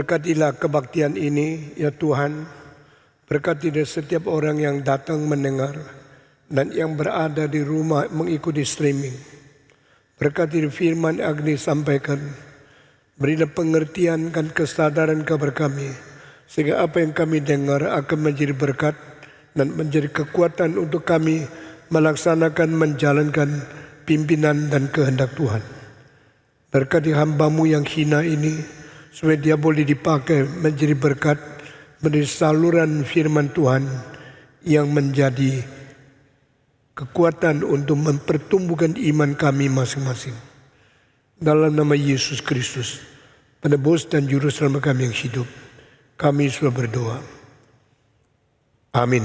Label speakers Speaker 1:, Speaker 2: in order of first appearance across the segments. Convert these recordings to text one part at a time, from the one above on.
Speaker 1: Berkatilah kebaktian ini, ya Tuhan. Berkatilah setiap orang yang datang mendengar dan yang berada di rumah mengikuti streaming. Berkati firman yang akan disampaikan. Berilah pengertian dan kesadaran kepada kami, sehingga apa yang kami dengar akan menjadi berkat dan menjadi kekuatan untuk kami melaksanakan, menjalankan pimpinan dan kehendak Tuhan. Berkati hamba-Mu yang hina ini, supaya dia boleh dipakai menjadi berkat, menjadi saluran firman Tuhan yang menjadi kekuatan untuk mempertumbuhkan iman kami masing-masing. Dalam nama Yesus Kristus, penebus dan juru selamat kami yang hidup, kami sudah berdoa. Amin.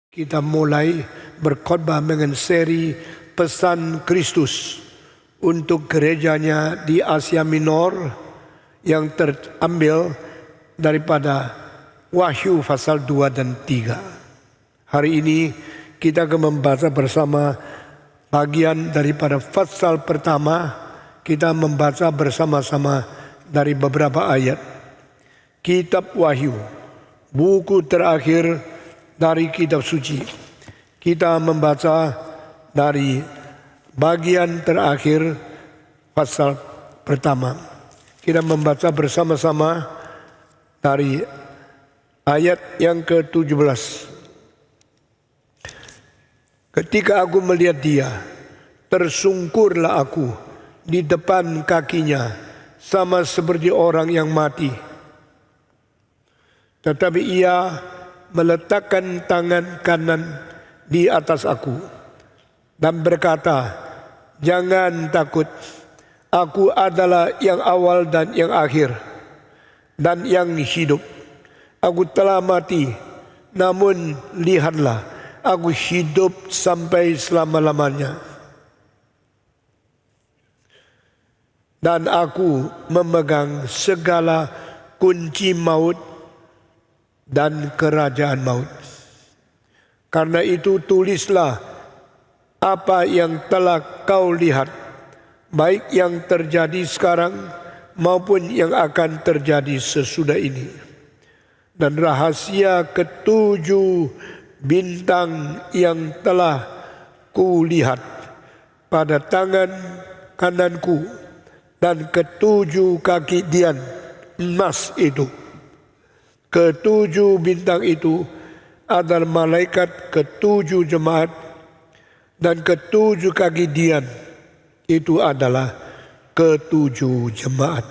Speaker 1: Kita mulai berkhotbah dengan seri pesan Kristus untuk gerejanya di Asia Minor yang terambil daripada Wahyu pasal 2 dan 3. Hari ini kita akan membaca bersama bagian daripada pasal pertama. Kita membaca bersama-sama dari beberapa ayat. Kitab Wahyu, buku terakhir dari kitab suci. Kita membaca dari bagian terakhir pasal pertama. Kita membaca bersama-sama dari ayat yang ke-17. Ketika aku melihat dia, tersungkurlah aku di depan kakinya, sama seperti orang yang mati. Tetapi ia meletakkan tangan kanan di atas aku dan berkata, "Jangan takut, aku adalah yang awal dan yang akhir dan yang hidup. Aku telah mati, namun lihatlah, aku hidup sampai selama-lamanya. Dan aku memegang segala kunci maut dan kerajaan maut. Karena itu tulislah apa yang telah kau lihat, baik yang terjadi sekarang maupun yang akan terjadi sesudah ini. Dan rahasia ketujuh bintang yang telah kulihat pada tangan kananku dan ketujuh kaki dian emas itu. Ketujuh bintang itu adalah malaikat ketujuh jemaat, dan ketujuh kaki dian itu adalah ketujuh jemaat.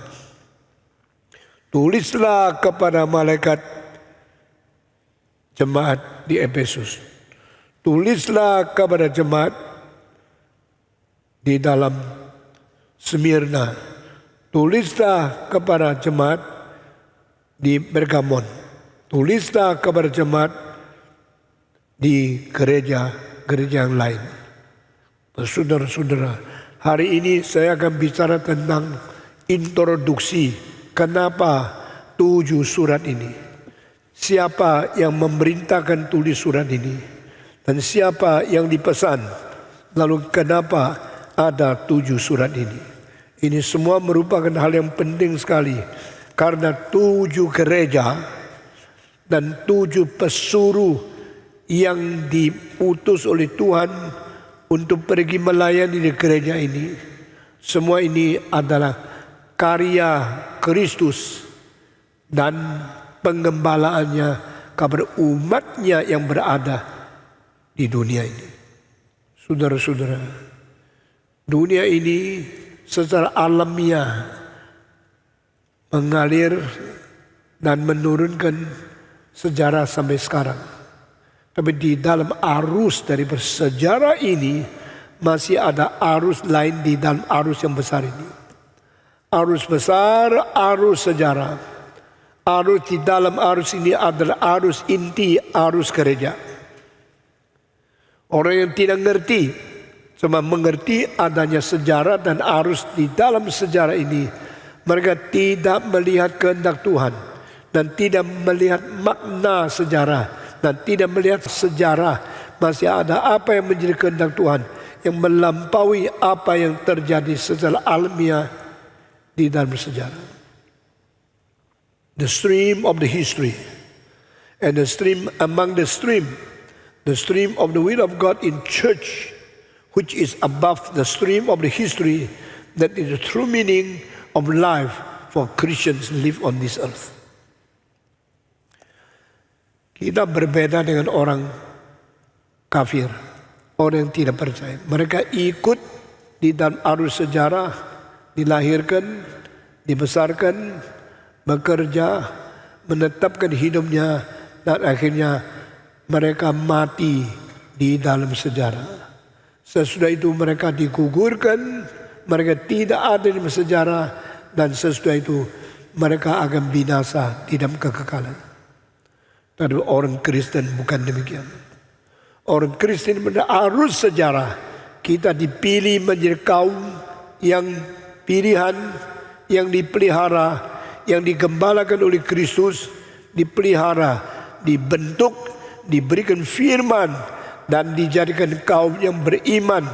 Speaker 1: Tulislah kepada malaikat jemaat di Efesus. Tulislah kepada jemaat di dalam Smyrna. Tulislah kepada jemaat di Pergamon. Tulislah kepada jemaat di gereja-gereja yang lain. Saudara-saudara, hari ini saya akan bicara tentang introduksi kenapa 7 surat ini. Siapa yang memerintahkan tulis surat ini, dan siapa yang dipesan, lalu kenapa ada 7 surat ini. Ini semua merupakan hal yang penting sekali, karena 7 gereja dan 7 pesuruh yang diutus oleh Tuhan untuk pergi melayani di gereja ini. Semua ini adalah karya Kristus dan penggembalaannya kepada umatnya yang berada di dunia ini. Saudara-saudara, dunia ini secara alamiah mengalir dan menurunkan sejarah sampai sekarang. Tapi di dalam arus dari bersejarah ini masih ada arus lain di dalam arus yang besar ini. Arus besar, arus sejarah. Arus di dalam arus ini adalah arus inti, arus gereja. Orang yang tidak mengerti, cuma mengerti adanya sejarah dan arus di dalam sejarah ini, mereka tidak melihat kehendak Tuhan dan tidak melihat makna sejarah dan tidak melihat sejarah masih ada apa yang menjadi kehendak Tuhan yang melampaui apa yang terjadi secara alamiah di dalam sejarah. the stream of the history. And the stream among the stream of the will of God in church, which is above the stream of the history, that is the true meaning of life for Christians live on this earth. Kita berbeda dengan orang kafir, orang yang tidak percaya. Mereka ikut di dalam arus sejarah, dilahirkan, dibesarkan, bekerja, menetapkan hidupnya, dan akhirnya mereka mati di dalam sejarah. Sesudah itu mereka digugurkan, mereka tidak ada di sejarah, dan sesudah itu mereka akan binasa di dalam kekekalan. Tapi orang Kristen bukan demikian. Orang Kristen pada arus sejarah, kita dipilih menjadi kaum yang pilihan, yang dipelihara, yang digembalakan oleh Kristus, dipelihara, dibentuk, diberikan firman, dan dijadikan kaum yang beriman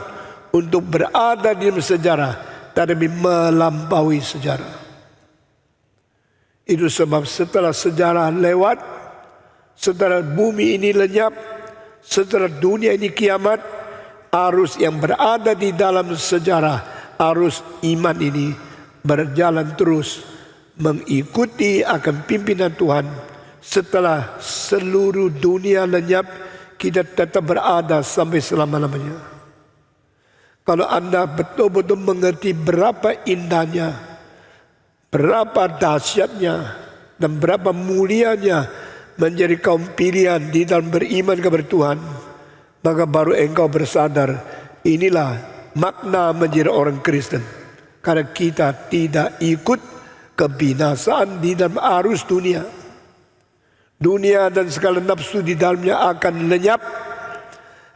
Speaker 1: untuk berada di dalam sejarah, tetapi melampaui sejarah. Itu sebab setelah sejarah lewat, setelah bumi ini lenyap, setelah dunia ini kiamat, arus yang berada di dalam sejarah, arus iman ini berjalan terus mengikuti akan pimpinan Tuhan. Setelah seluruh dunia lenyap, kita tetap berada sampai selama-lamanya. Kalau Anda betul-betul mengerti berapa indahnya, berapa dahsyatnya, dan berapa mulianya menjadi kaum pilihan di dalam beriman kepada Tuhan, maka baru engkau bersadar, inilah makna menjadi orang Kristen. Karena kita tidak ikut kebinasaan di dalam arus dunia. Dunia dan segala nafsu di dalamnya akan lenyap.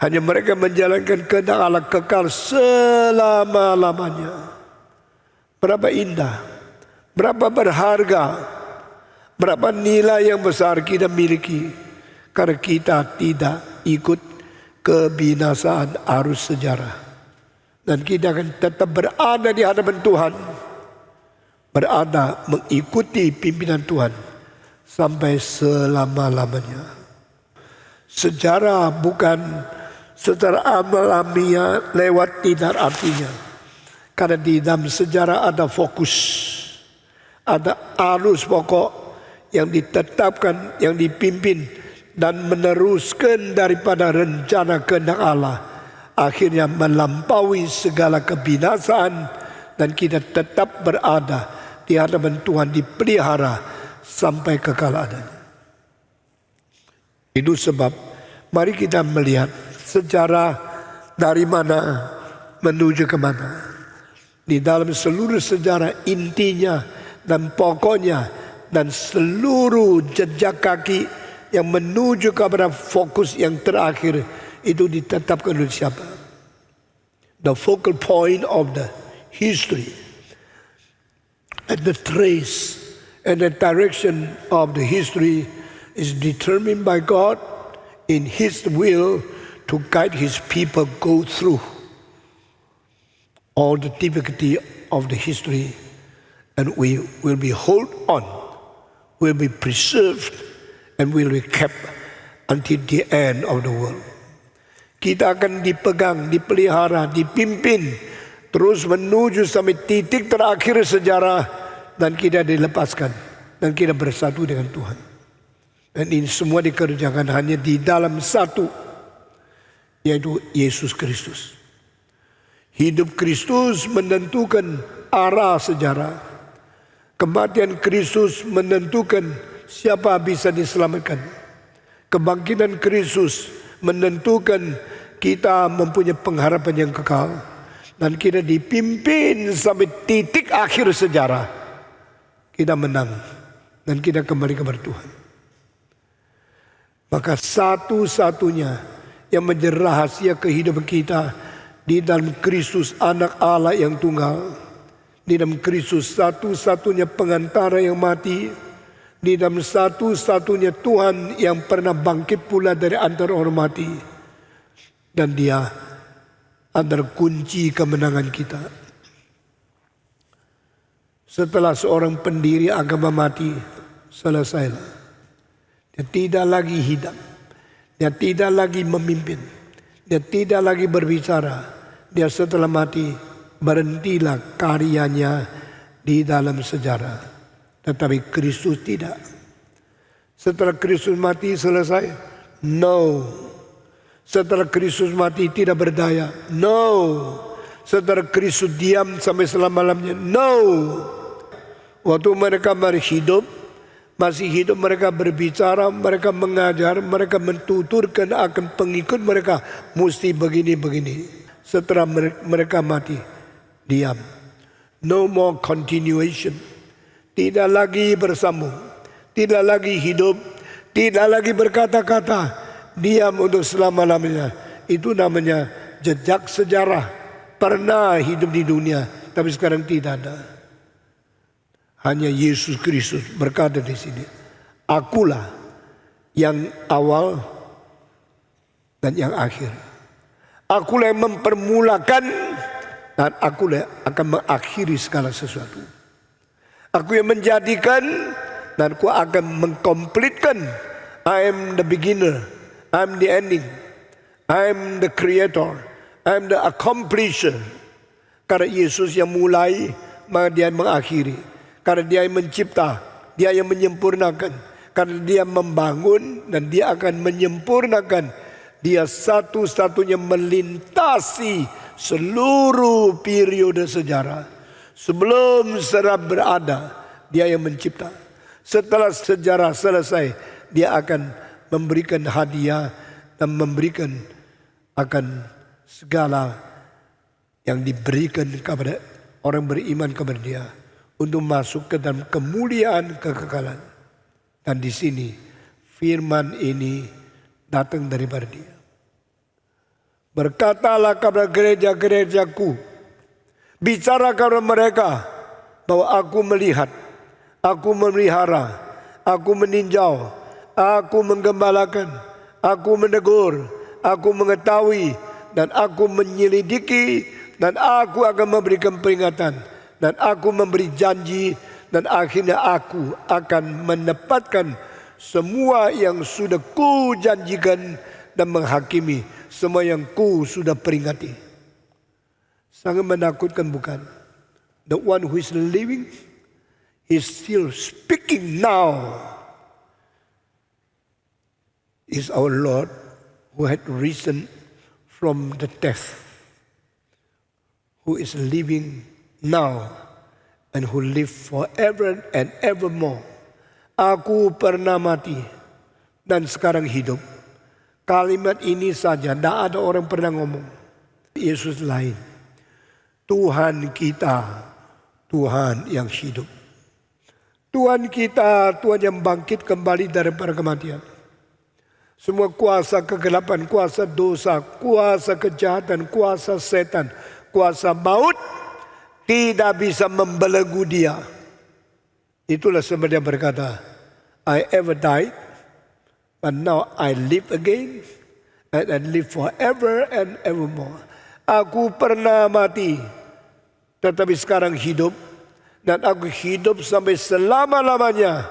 Speaker 1: Hanya mereka menjalankan kehendak Allah kekal selama-lamanya. Berapa indah, berapa berharga, berapa nilai yang besar kita miliki, karena kita tidak ikut kebinasaan arus sejarah. Dan kita akan tetap berada di hadapan Tuhan, berada mengikuti pimpinan Tuhan sampai selama-lamanya. Sejarah bukan secara alamiah lewat, tidak artinya. Karena di dalam sejarah ada fokus, ada arus pokok yang ditetapkan, yang dipimpin dan meneruskan daripada rencana kehendak Allah, akhirnya melampaui segala kebinasaan, dan kita tetap berada di hadapan Tuhan, dipelihara sampai kekal adanya. Itu sebab mari kita melihat sejarah dari mana menuju ke mana. Di dalam seluruh sejarah, intinya dan pokoknya dan seluruh jejak kaki yang menuju kepada fokus yang terakhir itu ditetapkan oleh siapa? The focal point of the history and the trace and the direction of the history is determined by God in His will to guide His people go through all the difficulty of the history, and we will be hold on, will be preserved, and will be kept until the end of the world. Kita akan dipegang, dipelihara, dipimpin terus menuju sampai titik terakhir sejarah, dan kita dilepaskan dan kita bersatu dengan Tuhan. Dan ini semua dikerjakan hanya di dalam satu, yaitu Yesus Kristus. Hidup Kristus menentukan arah sejarah. Kematian Kristus menentukan siapa bisa diselamatkan. Kebangkitan Kristus menentukan kita mempunyai pengharapan yang kekal, dan kita dipimpin sampai titik akhir sejarah. Kita menang dan kita kembali kepada Tuhan. Maka satu-satunya yang menjadi rahasia kehidupan kita di dalam Kristus anak Allah yang tunggal, di dalam Kristus satu-satunya pengantara yang mati, di dalam satu-satunya Tuhan yang pernah bangkit pula dari antara orang mati, dan Dia adalah kunci kemenangan kita. Setelah seorang pendiri agama mati, selesailah. Dia tidak lagi hidup. Dia tidak lagi memimpin. Dia tidak lagi berbicara. Dia setelah mati berhentilah karyanya di dalam sejarah. Tetapi Kristus tidak. Setelah Kristus mati selesai? No. Setelah Kristus mati tidak berdaya? No. Setelah Kristus diam sampai selama-lamanya? No. Waktu mereka masih hidup mereka berbicara, mereka mengajar, mereka mentuturkan akan pengikut mereka mesti begini-begini. Setelah mereka mati, diam. No more continuation. Tidak lagi bersambung, tidak lagi hidup, tidak lagi berkata-kata, diam untuk selama-lamanya. Itu namanya jejak sejarah. Pernah hidup di dunia, tapi sekarang tidak ada. Hanya Yesus Kristus berkata di sini, akulah yang awal dan yang akhir. Akulah yang mempermulakan dan akulah yang akan mengakhiri segala sesuatu. Aku yang menjadikan dan aku akan mengkomplitkan. I am the beginner, I am the ending, I am the creator, I am the accomplisher. Karena Yesus yang mulai, maka dia yang mengakhiri. Karena dia yang mencipta, dia yang menyempurnakan. Karena dia membangun dan dia akan menyempurnakan. Dia satu-satunya melintasi seluruh periode sejarah. Sebelum sejarah berada, dia yang mencipta. Setelah sejarah selesai, dia akan memberikan hadiah dan memberikan akan segala yang diberikan kepada orang beriman kepada dia. Untuk masuk ke dalam kemuliaan kekekalan. Dan di sini firman ini datang daripada dia. Berkatalah kepada gereja-gerejaku. Bicara kepada mereka bahwa aku melihat, aku memelihara, aku meninjau, aku menggembalakan, aku menegur, aku mengetahui, dan aku menyelidiki, dan aku akan memberikan peringatan. Dan aku memberi janji dan akhirnya aku akan menepatkan semua yang sudah ku janjikan dan menghakimi semua yang ku sudah peringati. Sangat menakutkan bukan? The one who is living is still speaking now. Is our Lord who had risen from the death. Who is living now and who live forever and evermore. Aku pernah mati dan sekarang hidup. Kalimat ini saja, tidak ada orang pernah ngomong. Yesus lain. Tuhan kita, Tuhan yang hidup. Tuhan kita, Tuhan yang bangkit kembali daripada kematian. Semua kuasa kegelapan, kuasa dosa, kuasa kejahatan, kuasa setan, kuasa maut tidak bisa membelenggu dia. Itulah sebab dia berkata, I ever died, but now I live again, and I live forever and evermore. Aku pernah mati, tetapi sekarang hidup, dan aku hidup sampai selama-lamanya.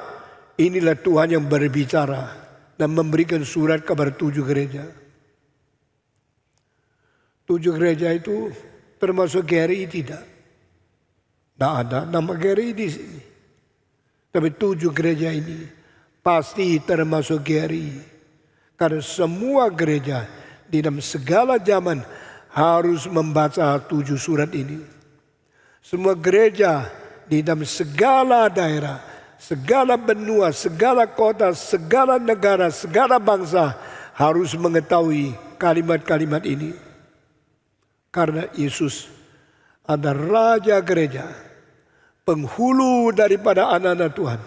Speaker 1: Inilah Tuhan yang berbicara dan memberikan surat kepada 7 gereja. 7 gereja itu termasuk GRI tidak? Tidak ada nama GRI di sini. Tapi 7 gereja ini pasti termasuk GRI. Karena semua gereja di dalam segala zaman harus membaca 7 surat ini. Semua gereja di dalam segala daerah, segala benua, segala kota, segala negara, segala bangsa harus mengetahui kalimat-kalimat ini. Karena Yesus ada raja gereja, penghulu daripada anak-anak Tuhan.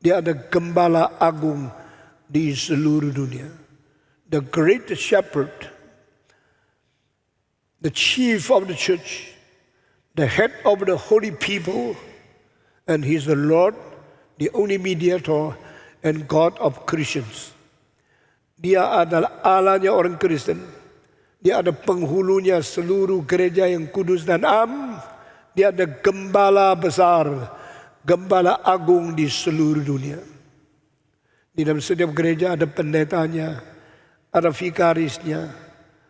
Speaker 1: Dia ada gembala agung di seluruh dunia. The great shepherd, the chief of the church, the head of the holy people, and he's the Lord, the only mediator and God of Christians. Dia adalah Allahnya orang Kristen. Dia ada penghulunya seluruh gereja yang kudus dan am. Dia ada gembala besar gembala agung di seluruh dunia. Di dalam setiap gereja ada pendetanya, ada vikarisnya,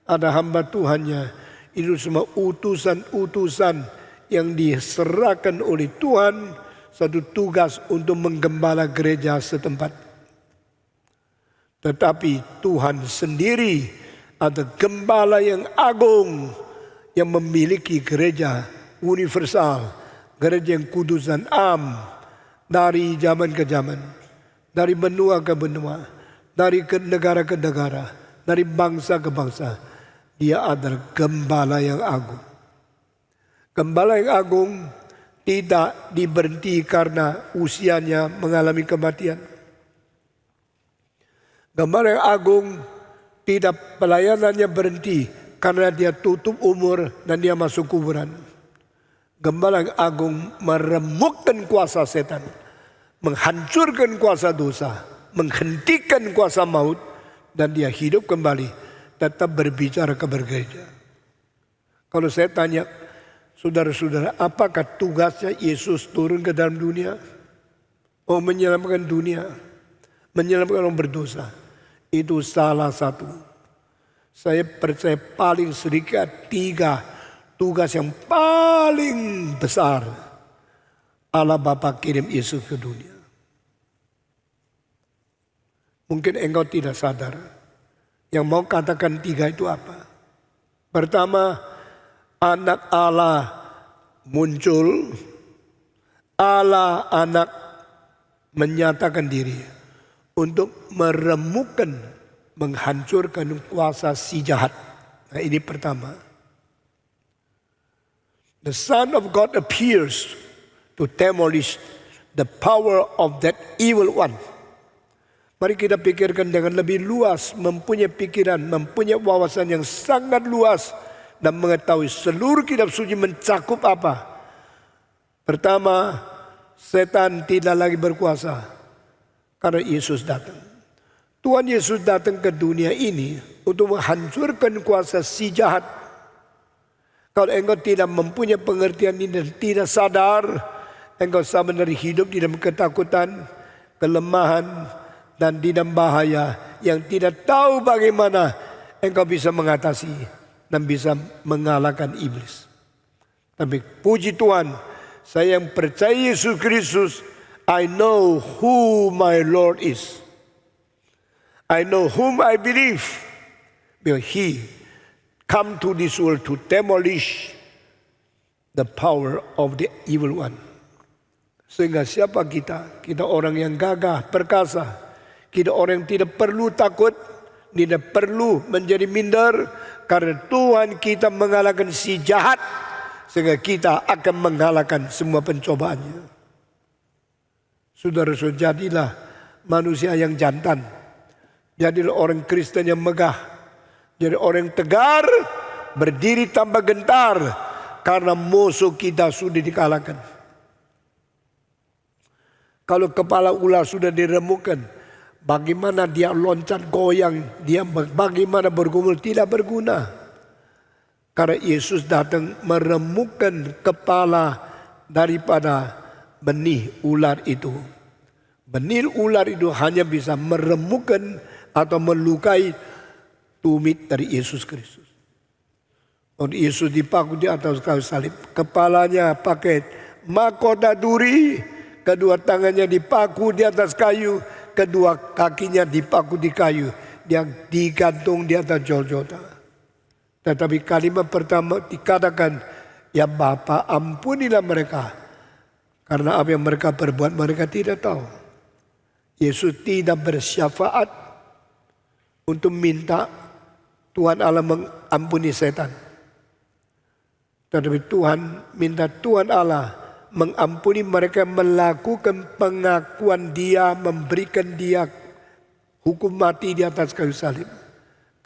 Speaker 1: ada hamba Tuhannya. Itu semua utusan-utusan yang diserahkan oleh Tuhan, satu tugas untuk menggembala gereja setempat. Tetapi Tuhan sendiri ada gembala yang agung yang memiliki gereja universal, gereja yang kudus dan am, dari zaman ke zaman, dari benua ke benua, dari negara ke negara, dari bangsa ke bangsa. Dia adalah gembala yang agung. Gembala yang agung tidak diberhenti karena usianya mengalami kematian. Gembala yang agung tidak pelayanannya berhenti karena dia tutup umur dan dia masuk kuburan. Gembala yang agung meremukkan kuasa setan, menghancurkan kuasa dosa, menghentikan kuasa maut, dan dia hidup kembali, tetap berbicara kepada gereja. Kalau saya tanya, saudara-saudara, apakah tugasnya Yesus turun ke dalam dunia? Oh, menyelamatkan dunia, menyelamatkan orang berdosa. Itu salah satu. Saya percaya paling sedikit 3 tugas yang paling besar Allah Bapa kirim Yesus ke dunia. Mungkin engkau tidak sadar. Yang mau katakan 3 itu apa? Pertama, anak Allah muncul. Allah anak menyatakan diri untuk meremukkan, menghancurkan kuasa si jahat. Nah, ini pertama. The Son of God appears to demolish the power of that evil one. Mari kita pikirkan dengan lebih luas, mempunyai pikiran, mempunyai wawasan yang sangat luas, dan mengetahui seluruh kitab suci mencakup apa. Pertama, setan tidak lagi berkuasa karena Yesus datang. Tuhan Yesus datang ke dunia ini untuk menghancurkan kuasa si jahat. Kalau engkau tidak mempunyai pengertian ini dan tidak sadar, engkau sama dari hidup di dalam ketakutan, kelemahan, dan di dalam bahaya yang tidak tahu bagaimana engkau bisa mengatasi dan bisa mengalahkan iblis. Tapi puji Tuhan, saya yang percaya Yesus Kristus, I know who my Lord is. I know whom I believe. Because He come to this world to demolish the power of the evil one. Sehingga siapa kita? Kita orang yang gagah, perkasa. Kita orang yang tidak perlu takut, tidak perlu menjadi minder. Karena Tuhan kita mengalahkan si jahat. Sehingga kita akan mengalahkan semua pencobaannya. Saudara-saudara, jadilah manusia yang jantan. Jadilah orang Kristen yang megah. Jadi orang yang tegar, berdiri tanpa gentar. Karena musuh kita sudah dikalahkan. Kalau kepala ular sudah diremukkan, bagaimana dia loncat goyang, dia bagaimana bergumul, tidak berguna. Karena Yesus datang meremukkan kepala daripada benih ular itu. Benih ular itu hanya bisa meremukkan atau melukai tumit dari Yesus Kristus. Yesus dipaku di atas kayu salib. Kepalanya pakai mahkota duri, kedua tangannya dipaku di atas kayu, kedua kakinya dipaku di kayu, dia digantung di atas Golgota. Tetapi kalimat pertama dikatakan, ya Bapa, ampunilah mereka, karena apa yang mereka perbuat mereka tidak tahu. Yesus tidak bersyafaat untuk minta Tuhan Allah mengampuni setan. Tetapi Tuhan minta Tuhan Allah mengampuni mereka, melakukan pengakuan dia, memberikan dia hukum mati di atas kayu salib.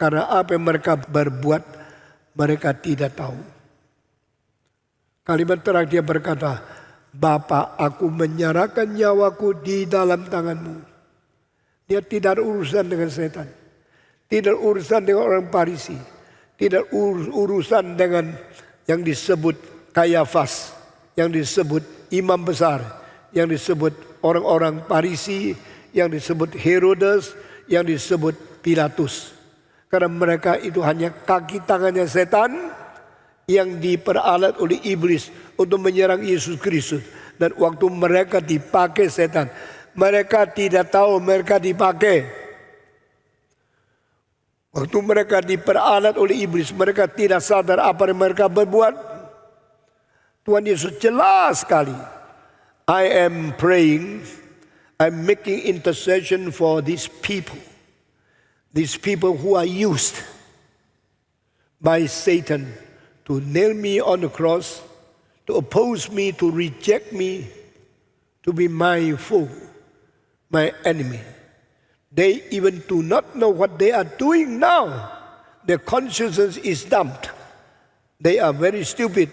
Speaker 1: Karena apa yang mereka berbuat mereka tidak tahu. Kalimat terakhir dia berkata, Bapa, aku menyerahkan nyawaku di dalam tanganmu. Dia tidak ada urusan dengan setan. Tidak urusan dengan orang Farisi. Tidak urusan dengan yang disebut Kayafas, yang disebut imam besar. yang disebut orang-orang Parisi, yang disebut Herodes, yang disebut Pilatus. Karena mereka itu hanya kaki tangannya setan yang diperalat oleh iblis untuk menyerang Yesus Kristus. Dan waktu mereka dipakai setan, mereka tidak tahu mereka dipakai. Waktu mereka diperalat oleh iblis, mereka tidak sadar apa yang mereka berbuat. Tuhan Yesus jelas sekali. I am praying, I'm making intercession for these people. These people who are used by Satan to nail me on the cross, to oppose me, to reject me, to be my foe, my enemy. They even do not know what they are doing now. Their consciousness is dumped. They are very stupid.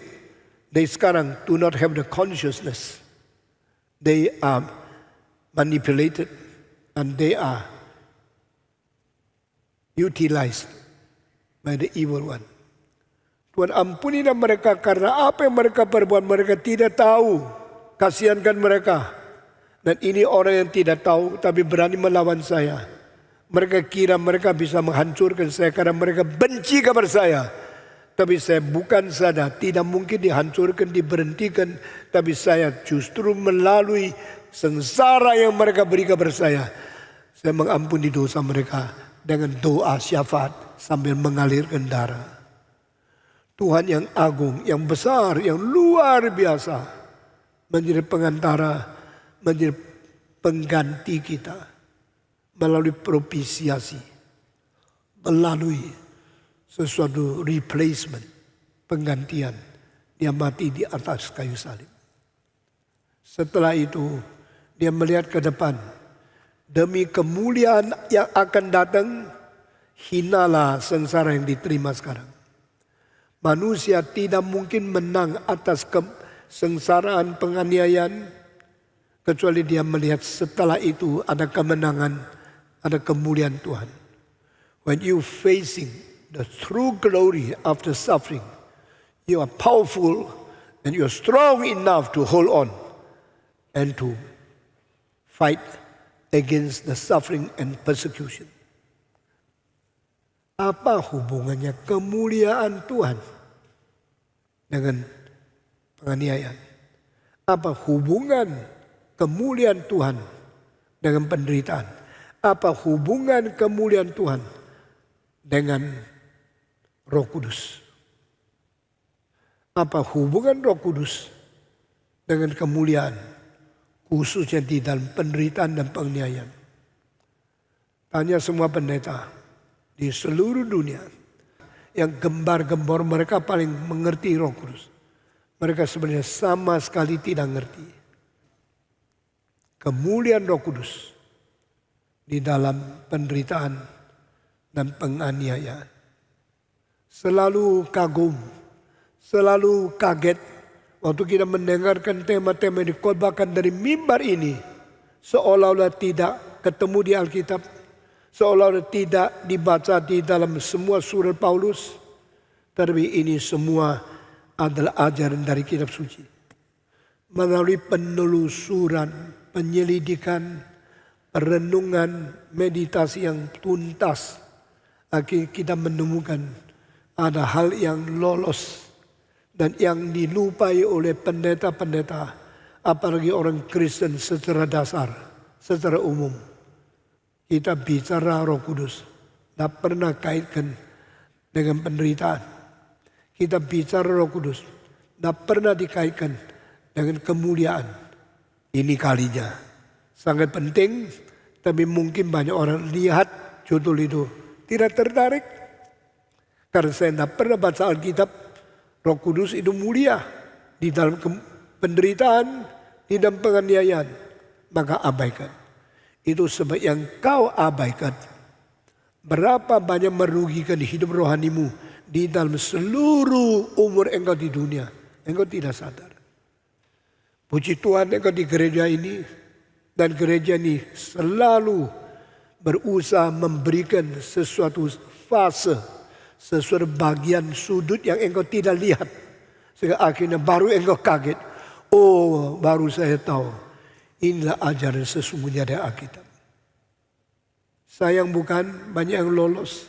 Speaker 1: They sekarang do not have the consciousness. They are manipulated and they are utilized by the evil one. Tuhan ampunilah mereka karena apa yang mereka perbuat mereka tidak tahu. Kasihankan mereka. Dan ini orang yang tidak tahu tapi berani melawan saya. Mereka kira mereka bisa menghancurkan saya karena mereka benci kepada saya. Tapi saya bukan sadar, tidak mungkin dihancurkan, diberhentikan. Tapi saya justru melalui sengsara yang mereka beri kepada saya mengampuni dosa mereka dengan doa syafaat sambil mengalirkan darah. Tuhan yang agung, yang besar, yang luar biasa menjadi pengantara, menjadi pengganti kita melalui propisiasi, melalui sesuatu replacement, penggantian. Dia mati di atas kayu salib. Setelah itu dia melihat ke depan. Demi kemuliaan yang akan datang, hinalah sengsara yang diterima sekarang. Manusia tidak mungkin menang atas kesengsaraan, penganiayaan, kecuali dia melihat setelah itu ada kemenangan, ada kemuliaan Tuhan. When you facing the true glory of the suffering, you are powerful and you are strong enough to hold on and to fight against the suffering and persecution. Apa hubungannya kemuliaan Tuhan dengan penganiayaan? Apa hubungan kemuliaan Tuhan dengan penderitaan? Apa hubungan kemuliaan Tuhan dengan Roh Kudus? Apa hubungan Roh Kudus dengan kemuliaan, khususnya di dalam penderitaan dan penganiayaan? Tanya semua pendeta di seluruh dunia yang gembar-gembor mereka paling mengerti Roh Kudus. Mereka sebenarnya sama sekali tidak mengerti kemuliaan Roh Kudus di dalam penderitaan dan penganiayaan. Selalu kagum, selalu kaget waktu kita mendengarkan tema-tema yang dikhotbahkan dari mimbar ini, seolah-olah tidak ketemu di Alkitab, seolah-olah tidak dibaca di dalam semua surat Paulus, tapi ini semua adalah ajaran dari kitab suci. Melalui penelusuran, penyelidikan, renungan, meditasi yang tuntas, akhirnya kita menemukan ada hal yang lolos dan yang dilupai oleh pendeta-pendeta, apalagi orang Kristen secara dasar, secara umum. Kita bicara Roh Kudus, tidak pernah kaitkan dengan penderitaan. Kita bicara Roh Kudus, tidak pernah dikaitkan dengan kemuliaan. Ini kalinya sangat penting, tapi mungkin banyak orang lihat judul itu tidak tertarik. Karena saya tidak pernah baca Alkitab, Roh Kudus itu mulia di dalam penderitaan, di dalam penganiayaan. Maka abaikan. Itu sebab yang kau abaikan, berapa banyak merugikan hidup rohanimu di dalam seluruh umur engkau di dunia. Engkau tidak sadar. Puji Tuhan engkau di gereja ini, dan gereja ini selalu berusaha memberikan sesuatu fase, sesuatu bagian sudut yang engkau tidak lihat. Sehingga akhirnya baru engkau kaget. Oh, baru saya tahu. Inilah ajaran sesungguhnya dari Alkitab. Sayang bukan banyak yang lolos.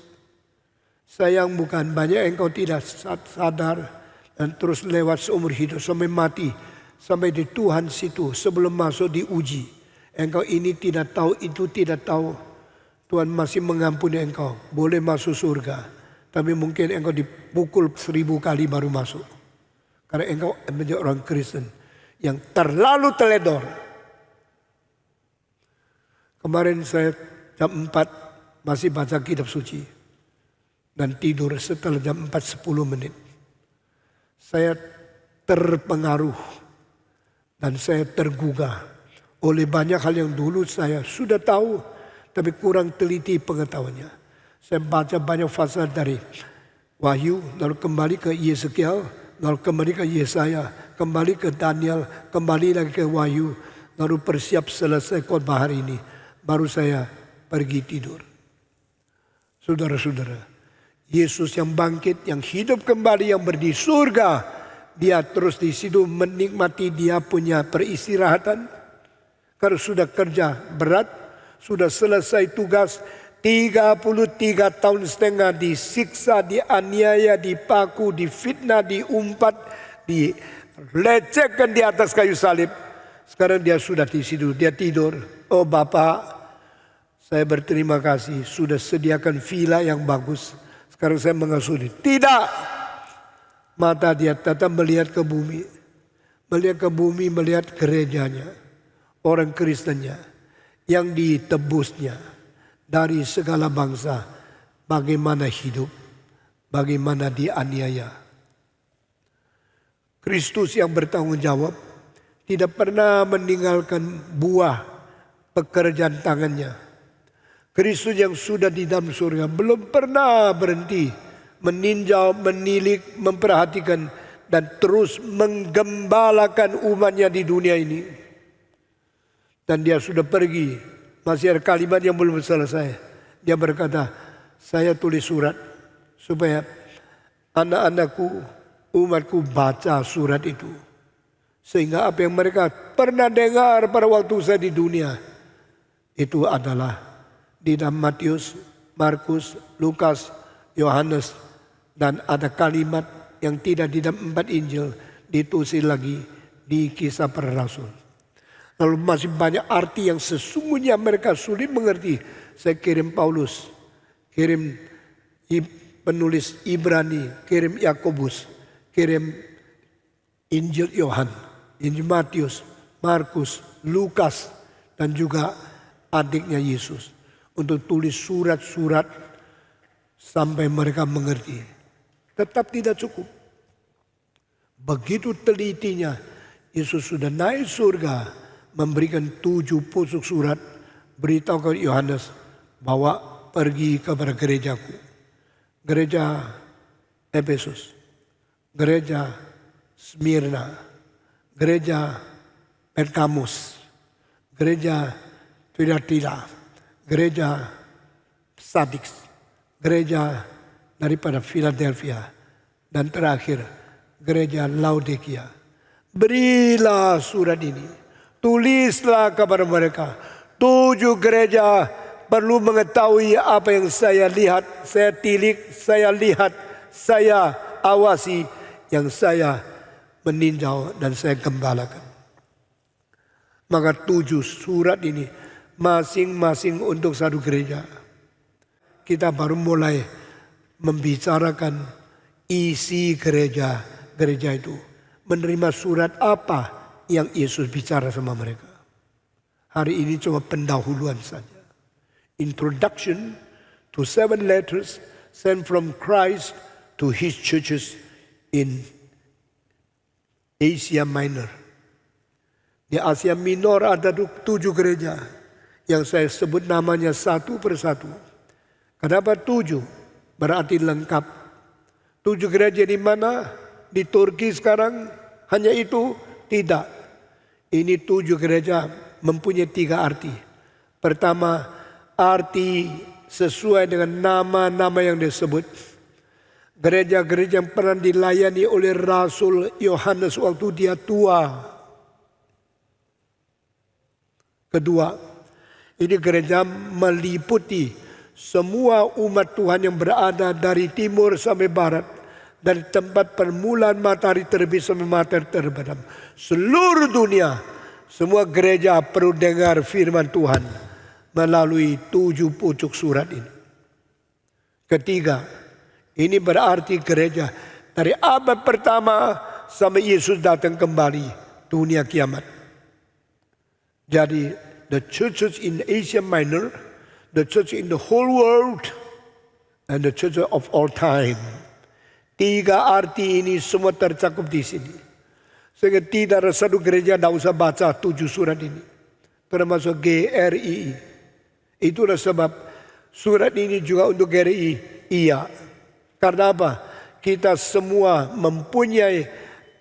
Speaker 1: Sayang bukan banyak yang kau tidak sadar dan terus lewat seumur hidup sampai mati. Sampai di Tuhan situ sebelum masuk diuji. Engkau ini tidak tahu, itu tidak tahu. Tuhan masih mengampuni engkau. Boleh masuk surga. Tapi mungkin engkau dipukul 1000 kali baru masuk. Karena engkau menjadi orang Kristen yang terlalu teledor. Kemarin saya jam 4 masih baca kitab suci. Dan tidur setelah jam 4:10. Saya terpengaruh. Dan saya tergugah oleh banyak hal yang dulu saya sudah tahu. Tapi kurang teliti pengetahuannya. Saya baca banyak pasal dari Wahyu. Lalu kembali ke Yeskiel. Lalu kembali ke Yesaya. Kembali ke Daniel. Kembali lagi ke Wahyu. Lalu bersiap selesai khotbah hari ini. Baru saya pergi tidur. Saudara-saudara, Yesus yang bangkit, yang hidup kembali, yang berdiri di surga. Dia terus di situ menikmati dia punya peristirahatan. Karena sudah kerja berat, sudah selesai tugas. 33 tahun setengah disiksa, dianiaya, dipaku, difitnah, diumpat, dilecehkan di atas kayu salib. Sekarang dia sudah di situ, dia tidur. Oh Bapak, saya berterima kasih sudah sediakan villa yang bagus. Sekarang saya mengasuh dia. Tidak. Mata dia tetap melihat ke bumi. Melihat ke bumi, melihat gerejanya. Orang Kristennya. Yang ditebusnya. Dari segala bangsa. Bagaimana hidup. Bagaimana dianiaya. Kristus yang bertanggung jawab. Tidak pernah meninggalkan buah pekerjaan tangannya. Kristus yang sudah di dalam surga belum pernah berhenti meninjau, menilik, memperhatikan dan terus menggembalakan umatnya di dunia ini. Dan dia sudah pergi, masih ada kalimat yang belum selesai. Dia berkata, saya tulis surat supaya anak-anakku, umatku baca surat itu. Sehingga apa yang mereka pernah dengar pada waktu saya di dunia, itu adalah di dalam Matius, Markus, Lukas, Yohanes. Dan ada kalimat yang tidak di dalam 4 Injil. Ditulis lagi di Kisah Para Rasul. Lalu masih banyak arti yang sesungguhnya mereka sulit mengerti. Saya kirim Paulus, kirim penulis Ibrani, kirim Yakobus, kirim Injil Yohan, Injil Matius, Markus, Lukas. Dan juga adiknya Yesus. Untuk tulis surat-surat sampai mereka mengerti. Tetap tidak cukup. Begitu telitinya Yesus sudah naik surga. Memberikan 7 pusuk surat. Beritahu ke Yohanes. Bawa pergi kepada gerejaku. Gereja Efesus. Gereja Smyrna. Gereja Pergamus. Gereja Thyatira. Gereja Sardis, gereja daripada Philadelphia, dan terakhir gereja Laodikia. Berilah surat ini, tulislah kepada mereka. 7 gereja perlu mengetahui apa yang saya lihat, saya tilik, saya lihat, saya awasi, yang saya meninjau dan saya gembalakan. Maka 7 surat ini masing-masing untuk satu gereja. Kita baru mulai membicarakan isi gereja itu. Menerima surat apa yang Yesus bicara sama mereka. Hari ini cuma pendahuluan saja. Introduction to 7 letters sent from Christ to his churches in Asia Minor. Di Asia Minor ada 7 gereja. Yang saya sebut namanya satu persatu. Kenapa 7? Berarti lengkap. 7 gereja di mana? Di Turki sekarang hanya itu? Tidak. Ini 7 gereja mempunyai 3 arti. Pertama, arti sesuai dengan nama-nama yang disebut. Gereja-gereja yang pernah dilayani oleh Rasul Yohanes waktu dia tua. Kedua, ini gereja meliputi semua umat Tuhan yang berada dari timur sampai barat. Dari tempat permulaan matahari terbit sampai matahari terbenam. Seluruh dunia, semua gereja perlu dengar firman Tuhan melalui 7 pucuk surat ini. Ketiga, ini berarti gereja dari abad pertama sampai Yesus datang kembali, dunia kiamat. Jadi, the churches in Asia Minor, the church in the whole world, and the church of all time. 3 arti ini semua tercakup di sini. Sehingga tidak ada satu gereja tidak usah baca 7 surat ini. Termasuk GRI. Itulah sebab surat ini juga untuk GRI. Iya. Karena apa? Kita semua mempunyai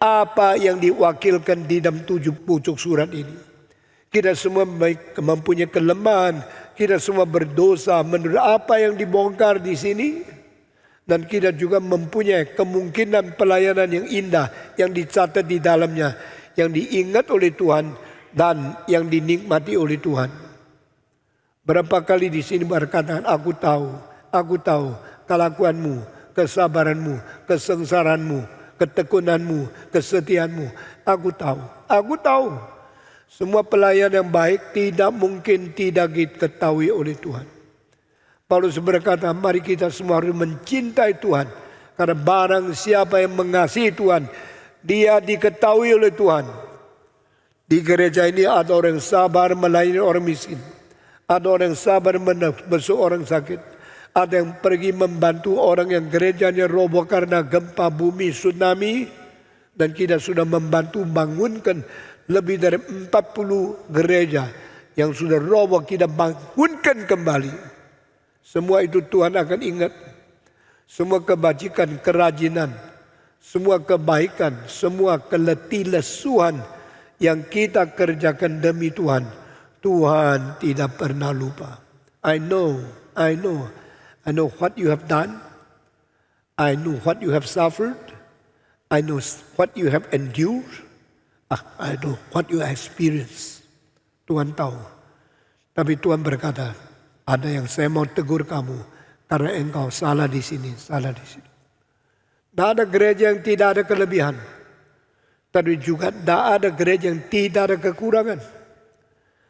Speaker 1: apa yang diwakilkan di dalam 7 pucuk surat ini. Kita semua mempunyai kelemahan. Kita semua berdosa menurut apa yang dibongkar di sini. Dan kita juga mempunyai kemungkinan pelayanan yang indah yang dicatat di dalamnya. Yang diingat oleh Tuhan dan yang dinikmati oleh Tuhan. Berapa kali di sini berkata, aku tahu kelakuanmu, kesabaranmu, kesengsaraanmu, ketekunanmu, kesetiaanmu. Aku tahu. Semua pelayan yang baik tidak mungkin tidak diketahui oleh Tuhan. Paulus berkata, mari kita semua harus mencintai Tuhan. Karena barang siapa yang mengasihi Tuhan, dia diketahui oleh Tuhan. Di gereja ini ada orang yang sabar melayani orang miskin. Ada orang yang sabar membesuk orang sakit. Ada yang pergi membantu orang yang gerejanya roboh karena gempa bumi, tsunami. Dan kita sudah membantu bangunkan lebih dari 40 gereja yang sudah roboh, kita bangunkan kembali. Semua itu Tuhan akan ingat. Semua kebajikan, kerajinan, semua kebaikan, semua keletilesuan yang kita kerjakan demi Tuhan. Tuhan tidak pernah lupa. I know what you have done. I know what you have suffered. I know what you have endured. I know what you have experienced. Tuhan tahu. Tapi Tuhan berkata, ada yang saya mau tegur kamu karena engkau salah di sini, salah di sini. Tidak ada gereja yang tidak ada kelebihan. Tapi juga tidak ada gereja yang tidak ada kekurangan.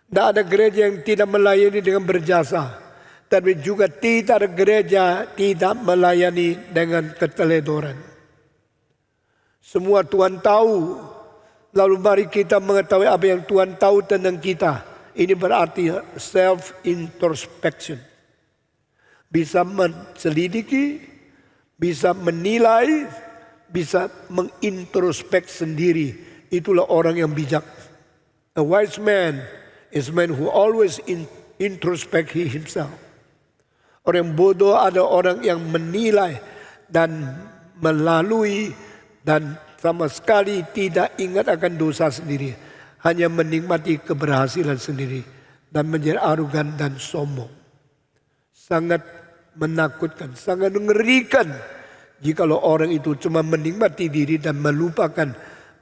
Speaker 1: Tidak ada gereja yang tidak melayani dengan berjasa. Tapi juga tidak ada gereja tidak melayani dengan keteledoran. Semua Tuhan tahu. Lalu mari kita mengetahui apa yang Tuhan tahu tentang kita. Ini berarti self-introspection. Bisa menselidiki, bisa menilai, bisa mengintrospek sendiri. Itulah orang yang bijak. A wise man is a man who always introspect himself. Orang bodoh ada orang yang menilai dan melalui dan sama sekali tidak ingat akan dosa sendiri. Hanya menikmati keberhasilan sendiri. Dan menjadi arogan dan sombong. Sangat menakutkan, sangat mengerikan. Jikalau orang itu cuma menikmati diri dan melupakan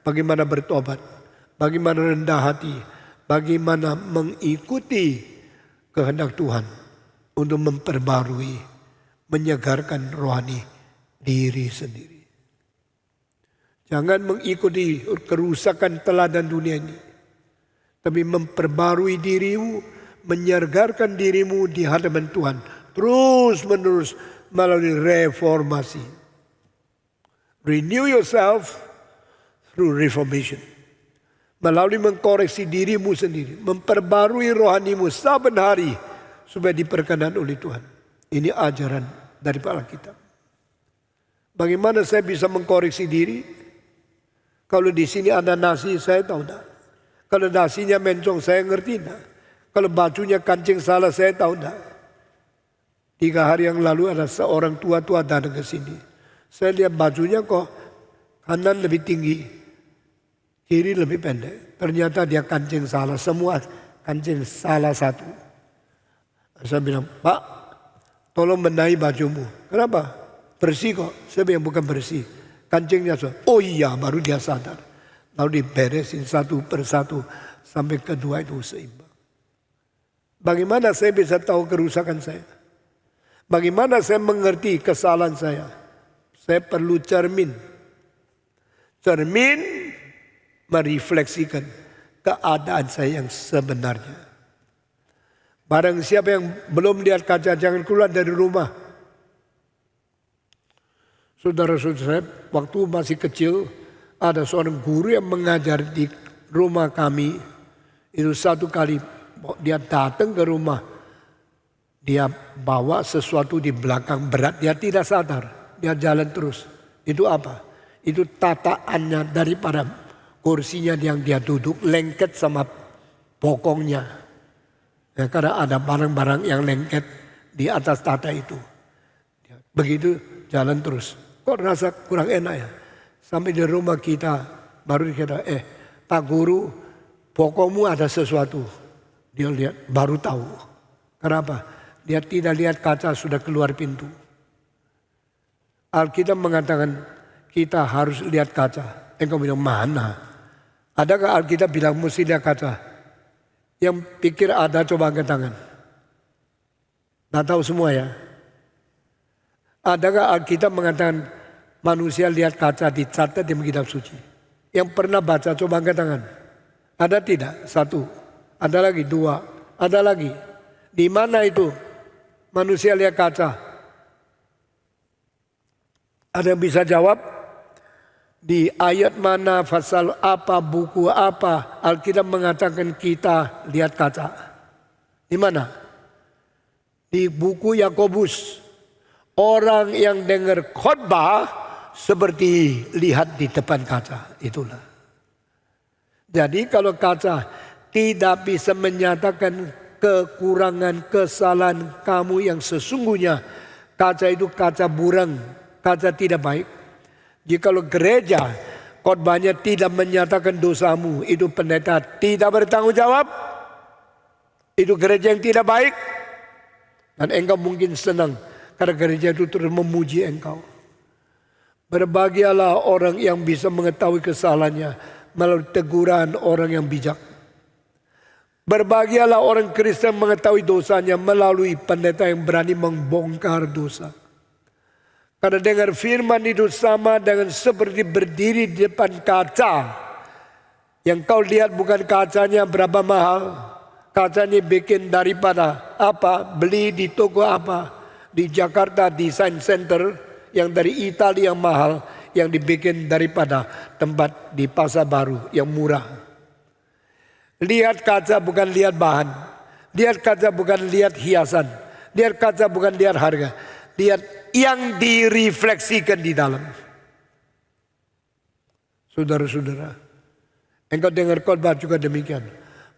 Speaker 1: bagaimana bertobat. Bagaimana rendah hati. Bagaimana mengikuti kehendak Tuhan. Untuk memperbarui, menyegarkan rohani diri sendiri. Jangan mengikuti kerusakan teladan dunia ini. Tapi memperbarui dirimu, menyegarkan dirimu di hadapan Tuhan. Terus menerus melalui reformasi. Renew yourself through reformation. Melalui mengkoreksi dirimu sendiri. Memperbarui rohanimu saban hari. Supaya diperkenan oleh Tuhan. Ini ajaran dari Alkitab. Bagaimana saya bisa mengkoreksi diri? Kalau di sini ada nasi, saya tahu tak. Kalau nasinya mencong, saya ngerti tak. Kalau bajunya kancing salah, saya tahu tak. 3 hari yang lalu ada seorang tua-tua datang ke sini. Saya lihat bajunya kok kanan lebih tinggi, kiri lebih pendek. Ternyata dia kancing salah, semua kancing salah satu. Saya bilang, Pak, tolong benahi bajumu. Kenapa? Bersih kok. Saya bilang bukan bersih. Kancingnya so. Oh iya, baru dia sadar. Lalu diberesin satu persatu sampai kedua itu seimbang. Bagaimana saya bisa tahu kerusakan saya? Bagaimana saya mengerti kesalahan saya? Saya perlu cermin. Cermin merefleksikan keadaan saya yang sebenarnya. Barang siapa yang belum lihat kaca, jangan keluar dari rumah. Saudara-saudara, waktu masih kecil, ada seorang guru yang mengajar di rumah kami. Itu satu kali dia datang ke rumah, dia bawa sesuatu di belakang berat, dia tidak sadar, dia jalan terus. Itu apa? Itu tataannya daripada kursinya yang dia duduk lengket sama bokongnya. Ya, karena ada barang-barang yang lengket di atas tata itu. Begitu jalan terus. Kok rasa kurang enak ya? Sampai di rumah kita baru dikata, Pak Guru, bokongmu ada sesuatu. Dia lihat, baru tahu. Kenapa? Dia tidak lihat kaca sudah keluar pintu. Alkitab mengatakan kita harus lihat kaca. Engkau bilang mana? Adakah Alkitab bilang mesti lihat kaca? Yang pikir ada coba angkat tangan. Nggak tahu semua ya. Adakah Alkitab mengatakan manusia lihat kaca dicatat di kitab suci? Yang pernah baca coba angkat tangan. Ada tidak? Satu. Ada lagi, dua. Ada lagi. Di mana itu manusia lihat kaca? Ada yang bisa jawab? Di ayat mana, pasal apa, buku apa, Alkitab mengatakan kita lihat kaca? Di mana? Di buku Yakobus. Orang yang dengar khotbah seperti lihat di depan kaca. Itulah. Jadi kalau kaca tidak bisa menyatakan kekurangan, kesalahan kamu yang sesungguhnya. Kaca itu kaca buram, kaca tidak baik. Jikalau gereja khotbahnya tidak menyatakan dosamu, itu pendeta tidak bertanggung jawab. Itu gereja yang tidak baik. Dan engkau mungkin senang karena gereja itu terus memuji engkau. Berbahagialah orang yang bisa mengetahui kesalahannya melalui teguran orang yang bijak. Berbahagialah orang Kristen mengetahui dosanya melalui pendeta yang berani membongkar dosa. Karena dengar firman itu sama dengan seperti berdiri di depan kaca. Yang kau lihat bukan kacanya berapa mahal. Kacanya bikin daripada apa, beli di toko apa. Di Jakarta Design Center yang dari Italia yang mahal. Yang dibikin daripada tempat di Pasar Baru yang murah. Lihat kaca bukan lihat bahan. Lihat kaca bukan lihat hiasan. Lihat kaca bukan lihat harga. Lihat yang direfleksikan di dalam. Saudara-saudara, engkau dengar khotbah juga demikian.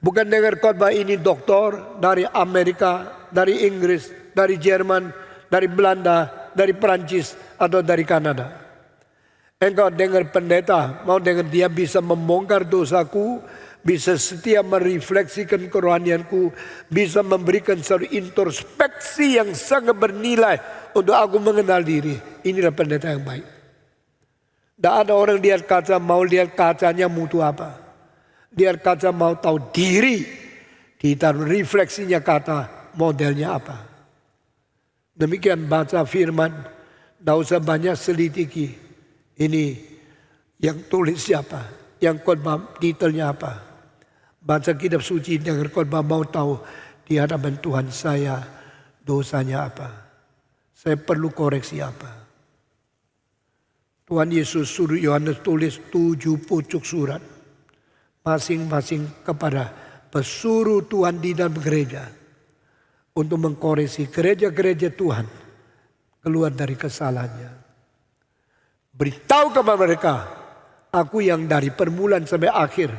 Speaker 1: Bukan dengar khotbah ini doktor dari Amerika, dari Inggris, dari Jerman, dari Belanda, dari Perancis, atau dari Kanada. Engkau dengar pendeta, mau dengar dia bisa membongkar dosaku, bisa setia merefleksikan kerohanianku, bisa memberikan satu introspeksi yang sangat bernilai untuk aku mengenal diri. Inilah pendeta yang baik. Tidak ada orang lihat kaca mau lihat kacanya mutu apa. Lihat kaca mau tahu diri. Ditaruh refleksinya kata modelnya apa. Demikian baca firman. Tidak usah banyak selidiki. Ini yang tulis siapa. Yang khotbah detailnya apa. Baca kitab suci dengan khotbah mau tahu di hadapan Tuhan saya dosanya apa. Saya perlu koreksi apa. Tuhan Yesus suruh Yohanes tulis 7 pucuk surat. Masing-masing kepada pesuruh Tuhan di dalam gereja. Untuk mengkoreksi gereja-gereja Tuhan. Keluar dari kesalahannya. Beritahu kepada mereka. Aku yang dari permulaan sampai akhir.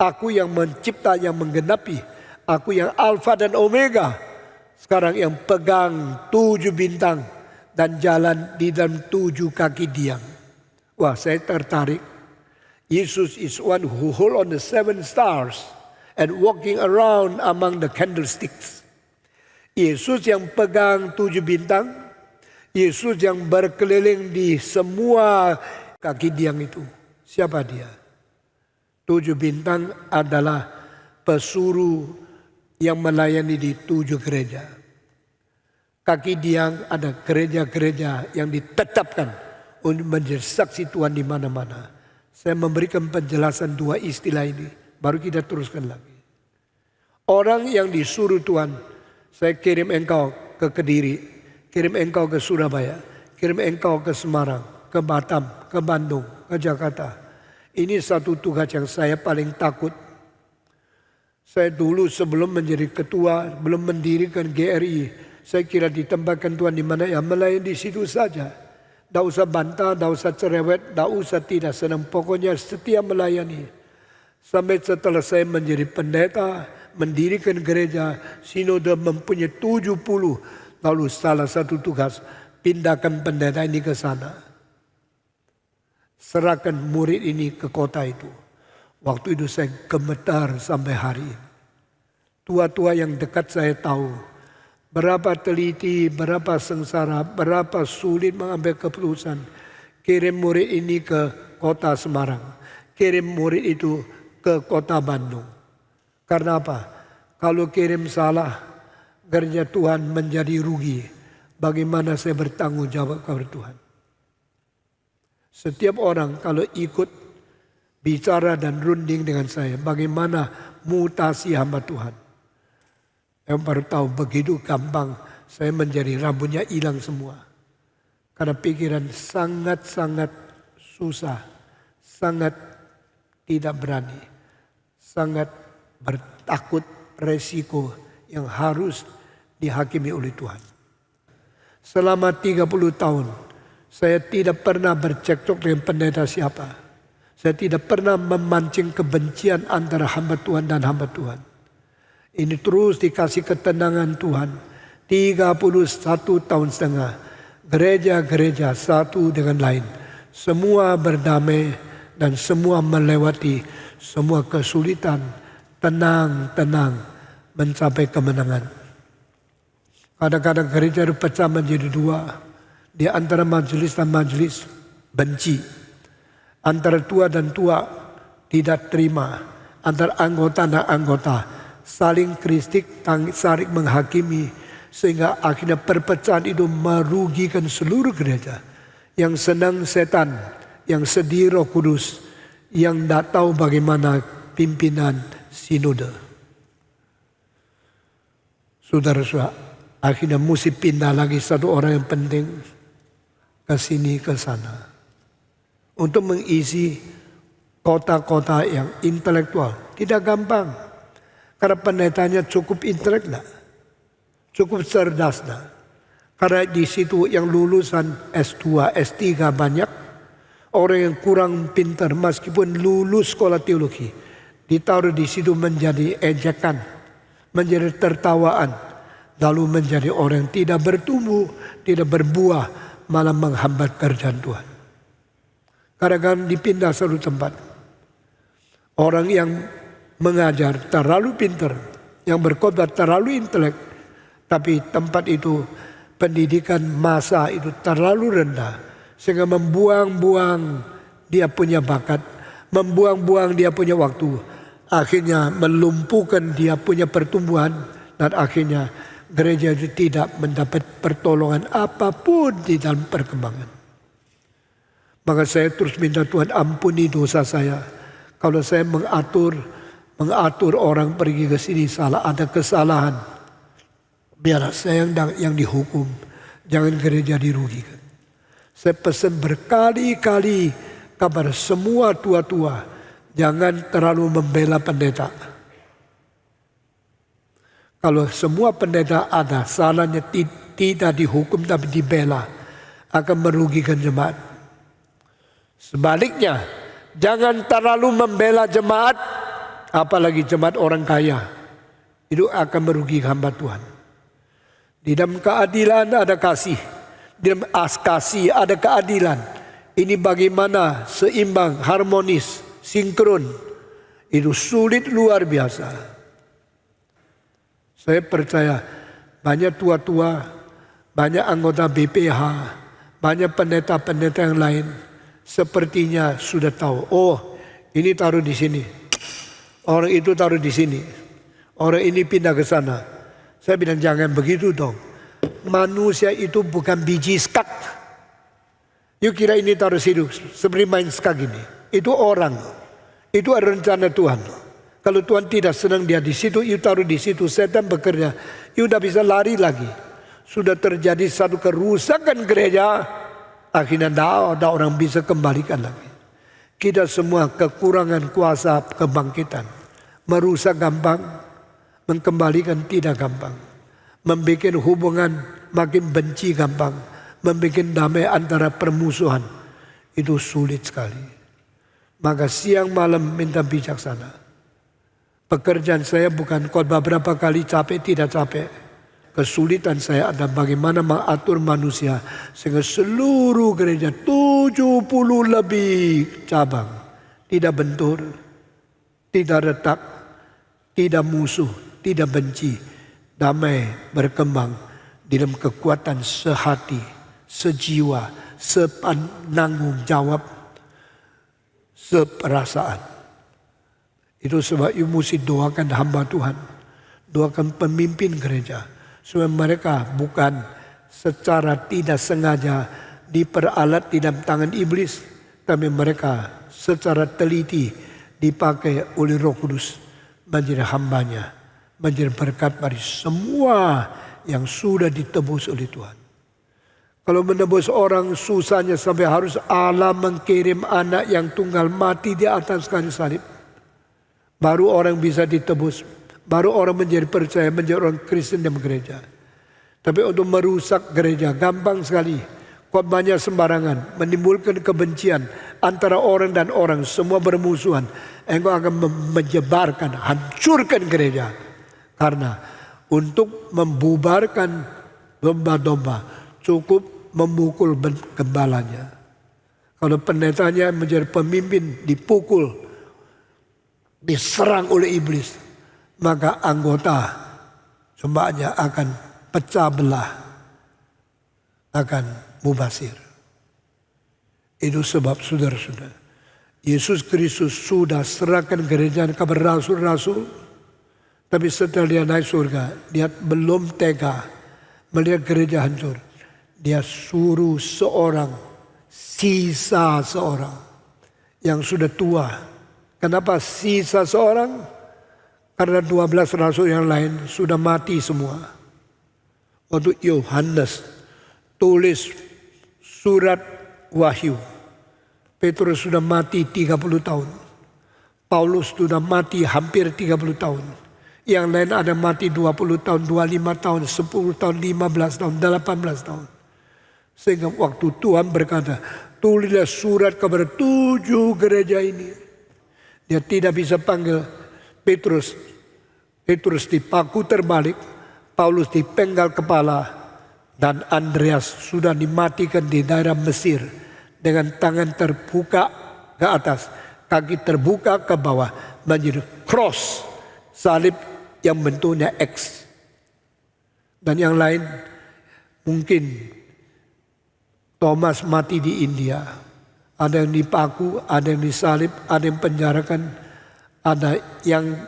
Speaker 1: Aku yang mencipta, yang menggenapi. Aku yang Alfa dan Omega. Sekarang yang pegang 7 bintang. Dan jalan di dalam 7 kaki diam. Wah, saya tertarik. Yesus is one who hold on the 7 stars. And walking around among the candlesticks. Yesus yang pegang 7 bintang. Yesus yang berkeliling di semua kaki diam itu. Siapa dia? 7 bintang adalah pesuruh yang melayani di 7 gereja. Kaki Diang ada gereja-gereja yang ditetapkan untuk menjadi saksi Tuhan di mana-mana. Saya memberikan penjelasan 2 istilah ini, baru kita teruskan lagi. Orang yang disuruh Tuhan, saya kirim engkau ke Kediri, kirim engkau ke Surabaya, kirim engkau ke Semarang, ke Batam, ke Bandung, ke Jakarta. Ini satu tugas yang saya paling takut. Saya dulu sebelum menjadi ketua, belum mendirikan GRI, saya kira ditempatkan Tuhan di mana ya melayani di situ saja. Tidak usah bantah, tidak usah cerewet, tidak usah tidak senang. Pokoknya setia melayani. Sampai setelah saya menjadi pendeta, mendirikan gereja, sinode mempunyai 70. Lalu salah satu tugas, pindahkan pendeta ini ke sana. Serahkan murid ini ke kota itu. Waktu itu saya gemetar sampai hari ini. Tua-tua yang dekat saya tahu berapa teliti, berapa sengsara, berapa sulit mengambil keputusan. Kirim murid ini ke kota Semarang. Kirim murid itu ke kota Bandung. Karena apa? Kalau kirim salah, gereja Tuhan menjadi rugi. Bagaimana saya bertanggung jawab kepada Tuhan? Setiap orang kalau ikut bicara dan runding dengan saya, bagaimana mutasi hamba Tuhan. Yang baru tahu begitu gampang saya menjadi rambutnya hilang semua. Karena pikiran sangat-sangat susah, sangat tidak berani, sangat bertakut resiko yang harus dihakimi oleh Tuhan. Selama 30 tahun, saya tidak pernah bercekcok dengan pendeta siapa. Saya tidak pernah memancing kebencian antara hamba Tuhan dan hamba Tuhan. Ini terus dikasih ketenangan Tuhan. 31 tahun setengah. Gereja-gereja satu dengan lain. Semua berdamai dan semua melewati semua kesulitan. Tenang-tenang mencapai kemenangan. Kadang-kadang gereja itu pecah menjadi 2. Di antara majelis dan majelis benci. Antara tua dan tua tidak terima. Antara anggota dan anggota saling kritik, saling menghakimi. Sehingga akhirnya perpecahan itu merugikan seluruh gereja. Yang senang setan, yang sedih Roh Kudus, yang tidak tahu bagaimana pimpinan sinode. Saudara-saudara, akhirnya mesti pindah lagi satu orang yang penting ke sini ke sana untuk mengisi kota-kota yang intelektual. Tidak gampang karena pendetanya cukup intelek, cukup cerdas. Karena di situ yang lulusan S2, S3 banyak. Orang yang kurang pintar meskipun lulus sekolah teologi ditaruh di situ menjadi ejekan, menjadi tertawaan, lalu menjadi orang yang tidak bertumbuh, tidak berbuah, malah menghambat kerjaan Tuhan. Kadang-kadang dipindah satu tempat. Orang yang mengajar terlalu pintar, yang berkhotbah terlalu intelek, tapi tempat itu pendidikan masa itu terlalu rendah, sehingga membuang-buang dia punya bakat, membuang-buang dia punya waktu, akhirnya melumpuhkan dia punya pertumbuhan, dan akhirnya gereja itu tidak mendapat pertolongan apapun di dalam perkembangan. Maka saya terus minta Tuhan ampuni dosa saya. Kalau saya mengatur orang pergi ke sini salah, ada kesalahan. Biar saya yang dihukum. Jangan gereja dirugikan. Saya pesan berkali-kali kepada semua tua-tua. Jangan terlalu membela pendeta. Kalau semua pendeta ada salahnya tidak dihukum tapi dibela, akan merugikan jemaat. Sebaliknya, jangan terlalu membela jemaat, apalagi jemaat orang kaya. Itu akan merugikan hamba Tuhan. Di dalam keadilan ada kasih, di dalam kasih ada keadilan. Ini bagaimana seimbang, harmonis, sinkron. Itu sulit luar biasa. Saya percaya banyak tua-tua, banyak anggota BPH, banyak pendeta-pendeta yang lain sepertinya sudah tahu. Oh, ini taruh di sini. Orang itu taruh di sini. Orang ini pindah ke sana. Saya bilang jangan begitu dong. Manusia itu bukan biji skak. Yuk kira ini taruh situ seperti main skak ini. Itu orang. Itu ada rencana Tuhan. Kalau Tuhan tidak senang dia di situ, yuk taruh di situ. Setan bekerja. Yuk udah bisa lari lagi. Sudah terjadi satu kerusakan gereja. Akhirnya tidak ada orang bisa kembalikan lagi. Kita semua kekurangan kuasa kebangkitan. Merusak gampang, mengembalikan tidak gampang. Membuat hubungan makin benci gampang. Membuat damai antara permusuhan. Itu sulit sekali. Maka siang malam minta bijaksana. Pekerjaan saya bukan khotbah berapa kali capek, tidak capek. Kesulitan saya ada bagaimana mengatur manusia. Sehingga seluruh gereja 70 lebih cabang. Tidak bentur, tidak retak, tidak musuh, tidak benci. Damai berkembang dalam kekuatan sehati, sejiwa, sepenanggung jawab, seperasaan. Itu sebab you mesti doakan hamba Tuhan. Doakan pemimpin gereja. Supaya mereka bukan secara tidak sengaja diperalat di dalam tangan iblis. Tapi mereka secara teliti dipakai oleh Roh Kudus. Menjadi hambanya. Menjadi berkat bagi semua yang sudah ditebus oleh Tuhan. Kalau menebus orang susahnya sampai harus Allah mengirim anak yang tunggal mati di atas kayu salib. Baru orang bisa ditebus. Baru orang menjadi percaya, menjadi orang Kristen dalam gereja. Tapi untuk merusak gereja gampang sekali. Khotbahnya sembarangan. Menimbulkan kebencian antara orang dan orang. Semua bermusuhan. Engkau akan menyebarkan, hancurkan gereja. Karena untuk membubarkan domba-domba cukup memukul gembalanya. Kalau pendetanya menjadi pemimpin dipukul, diserang oleh iblis, maka anggota jemaatnya akan pecah belah, akan mubazir. Itu sebab saudara-saudara, Yesus Kristus sudah serahkan gereja kepada rasul-rasul, tapi setelah dia naik surga, dia belum tega melihat gereja hancur. Dia suruh sisa seorang yang sudah tua. Kenapa sisa seorang? Karena 12 rasul yang lain sudah mati semua. Waktu Yohanes tulis surat Wahyu, Petrus sudah mati 30 tahun. Paulus sudah mati hampir 30 tahun. Yang lain ada mati 20 tahun, 25 tahun, 10 tahun, 15 tahun, 18 tahun. Sehingga waktu Tuhan berkata, tulislah surat kepada 7 gereja ini. Dia tidak bisa panggil Petrus. Petrus dipaku terbalik. Paulus dipenggal kepala. Dan Andreas sudah dimatikan di daerah Mesir. Dengan tangan terbuka ke atas. Kaki terbuka ke bawah. Menjadi cross. Salib yang bentuknya X. Dan yang lain mungkin Thomas mati di India. Ada yang dipaku, ada yang disalib, ada yang penjarakan, ada yang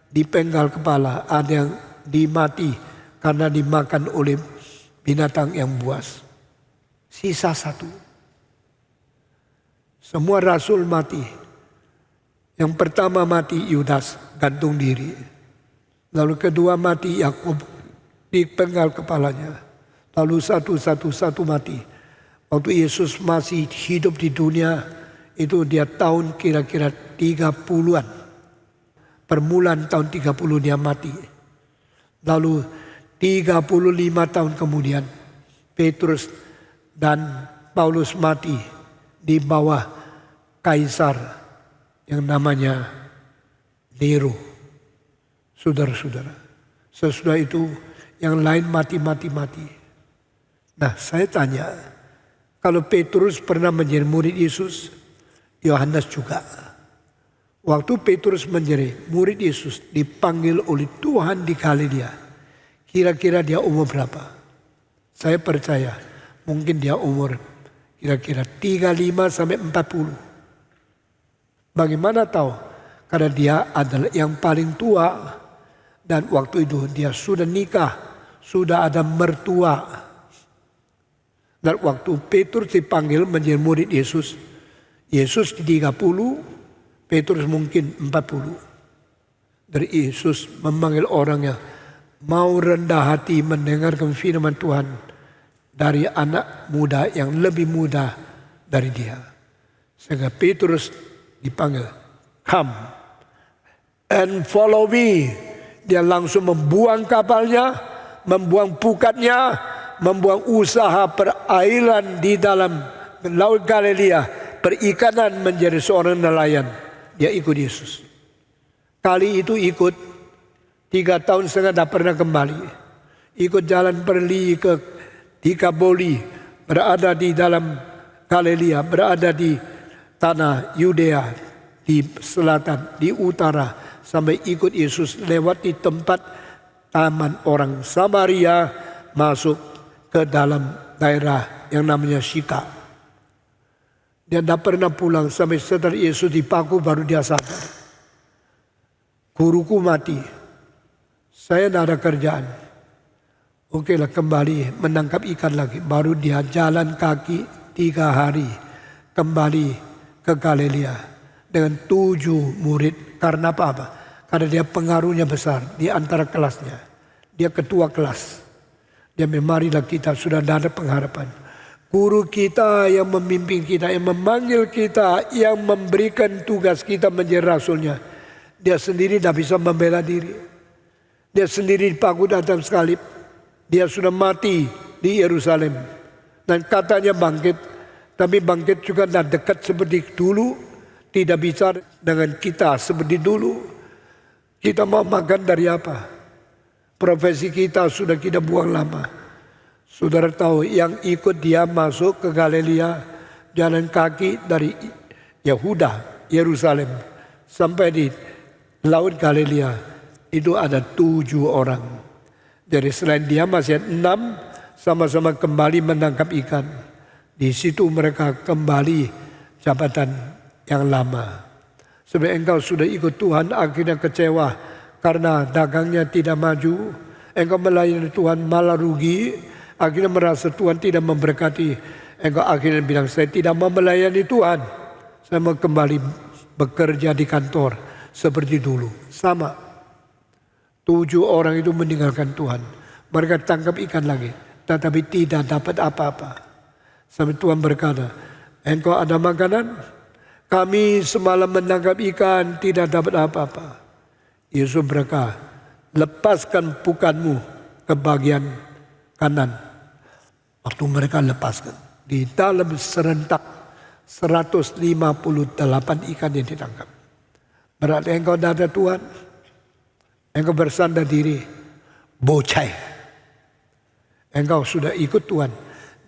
Speaker 1: dipenggal kepala, ada yang dimati karena dimakan oleh binatang yang buas. Sisa satu. Semua rasul mati. Yang pertama mati Yudas, gantung diri. Lalu kedua mati Yakub, dipenggal kepalanya. Lalu satu mati. Waktu Yesus masih hidup di dunia, itu dia tahun kira-kira 30-an. Permulaan tahun 30 dia mati. Lalu 35 tahun kemudian, Petrus dan Paulus mati di bawah kaisar yang namanya Nero. Saudara-saudara, sesudah itu yang lain mati. Nah, saya tanya, kalau Petrus pernah menjadi murid Yesus, Yohanes juga. Waktu Petrus menjadi murid Yesus, dipanggil oleh Tuhan di Galilea. Kira-kira dia umur berapa? Saya percaya mungkin dia umur kira-kira 35 sampai 40. Bagaimana tahu? Karena dia adalah yang paling tua Dan waktu itu dia sudah nikah, sudah ada mertua. Dan waktu Petrus dipanggil menjadi murid Yesus, Yesus di 30, Petrus mungkin 40. Dari Yesus memanggil orang yang mau rendah hati mendengarkan firman Tuhan dari anak muda yang lebih muda dari dia. Sehingga Petrus dipanggil, "Come and follow me." Dia langsung membuang kapalnya, membuang pukatnya, membuang usaha perairan di dalam Laut Galilea, perikanan, menjadi seorang nelayan. Dia ikut Yesus. Kali itu ikut 3 tahun setengah tidak pernah kembali. Ikut jalan pergi ke Dikaboli, berada di dalam Galilea, berada di tanah Yudea, di selatan, di utara, sampai ikut Yesus lewat di tempat taman orang Samaria, masuk ke dalam daerah yang namanya Syika. Dia tidak pernah pulang sampai setelah Yesus dipaku baru dia sadar. Guruku mati, saya tidak ada kerjaan. Oke lah, kembali menangkap ikan lagi. Baru dia jalan kaki 3 hari kembali ke Galilea dengan 7 murid. Karena apa? Karena dia pengaruhnya besar di antara kelasnya. Dia ketua kelas. Dia marilah kita sudah ada pengharapan. Guru kita yang memimpin kita, yang memanggil kita, yang memberikan tugas kita menjadi rasulnya. Dia sendiri tidak bisa membela diri. Dia sendiri dipaku dalam salib. Dia sudah mati di Yerusalem. Dan katanya bangkit. Tapi bangkit juga tidak dekat seperti dulu. Tidak bisa dengan kita seperti dulu. Kita mau makan dari apa? Profesi kita sudah kita buang lama. Saudara tahu yang ikut dia masuk ke Galilea, jalan kaki dari Yehuda, Yerusalem, sampai di Laut Galilea, itu ada 7 orang. Jadi selain dia masih 6 sama-sama kembali menangkap ikan. Di situ mereka kembali jabatan yang lama. Sebenarnya engkau sudah ikut Tuhan, akhirnya kecewa karena dagangnya tidak maju. Engkau melayani Tuhan malah rugi, akhirnya merasa Tuhan tidak memberkati. Engkau akhirnya bilang, saya tidak mau melayani Tuhan. Saya mau kembali bekerja di kantor seperti dulu. Sama. 7 orang itu meninggalkan Tuhan. Mereka tangkap ikan lagi, tetapi tidak dapat apa-apa. Sampai Tuhan berkata, engkau ada makanan? Kami semalam menangkap ikan tidak dapat apa-apa. Yesus berkata, lepaskan pukatmu ke bagian kanan. Waktu mereka lepaskan, di dalam serentak 158 ikan yang ditangkap. Berarti engkau tidak ada Tuhan. Engkau bersandar diri, bocai. Engkau sudah ikut Tuhan.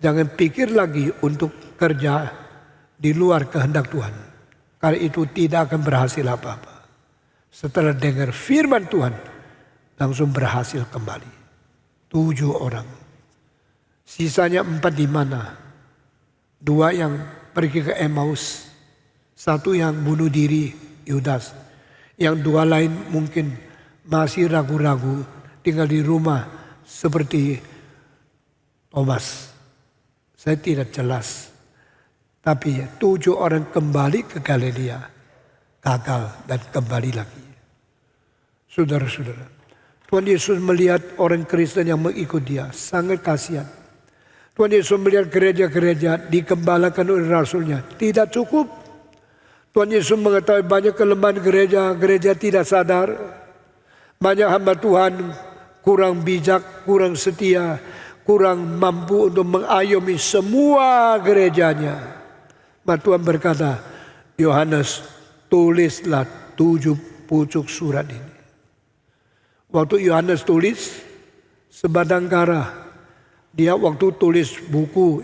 Speaker 1: Jangan pikir lagi untuk kerja di luar kehendak Tuhan. Karena itu tidak akan berhasil apa-apa. Setelah dengar firman Tuhan, langsung berhasil kembali. 7 orang. Sisanya 4 di mana? 2 yang pergi ke Emmaus. 1 yang bunuh diri, Yudas. Yang 2 lain mungkin masih ragu-ragu, tinggal di rumah seperti Thomas. Saya tidak jelas. Tapi 7 orang kembali ke Galilea, gagal dan kembali lagi. Saudara-saudara, Tuhan Yesus melihat orang Kristen yang mengikut dia, sangat kasihan. Tuhan Yesus melihat gereja-gereja dikembalakan oleh rasulnya, tidak cukup. Tuhan Yesus mengetahui banyak kelemahan gereja, gereja tidak sadar. Banyak hamba Tuhan kurang bijak, kurang setia, kurang mampu untuk mengayomi semua gerejanya. Maka Tuhan berkata, Yohanes, tulislah 7 pucuk surat ini. Waktu Yohanes tulis, sebatang kara. Dia waktu tulis buku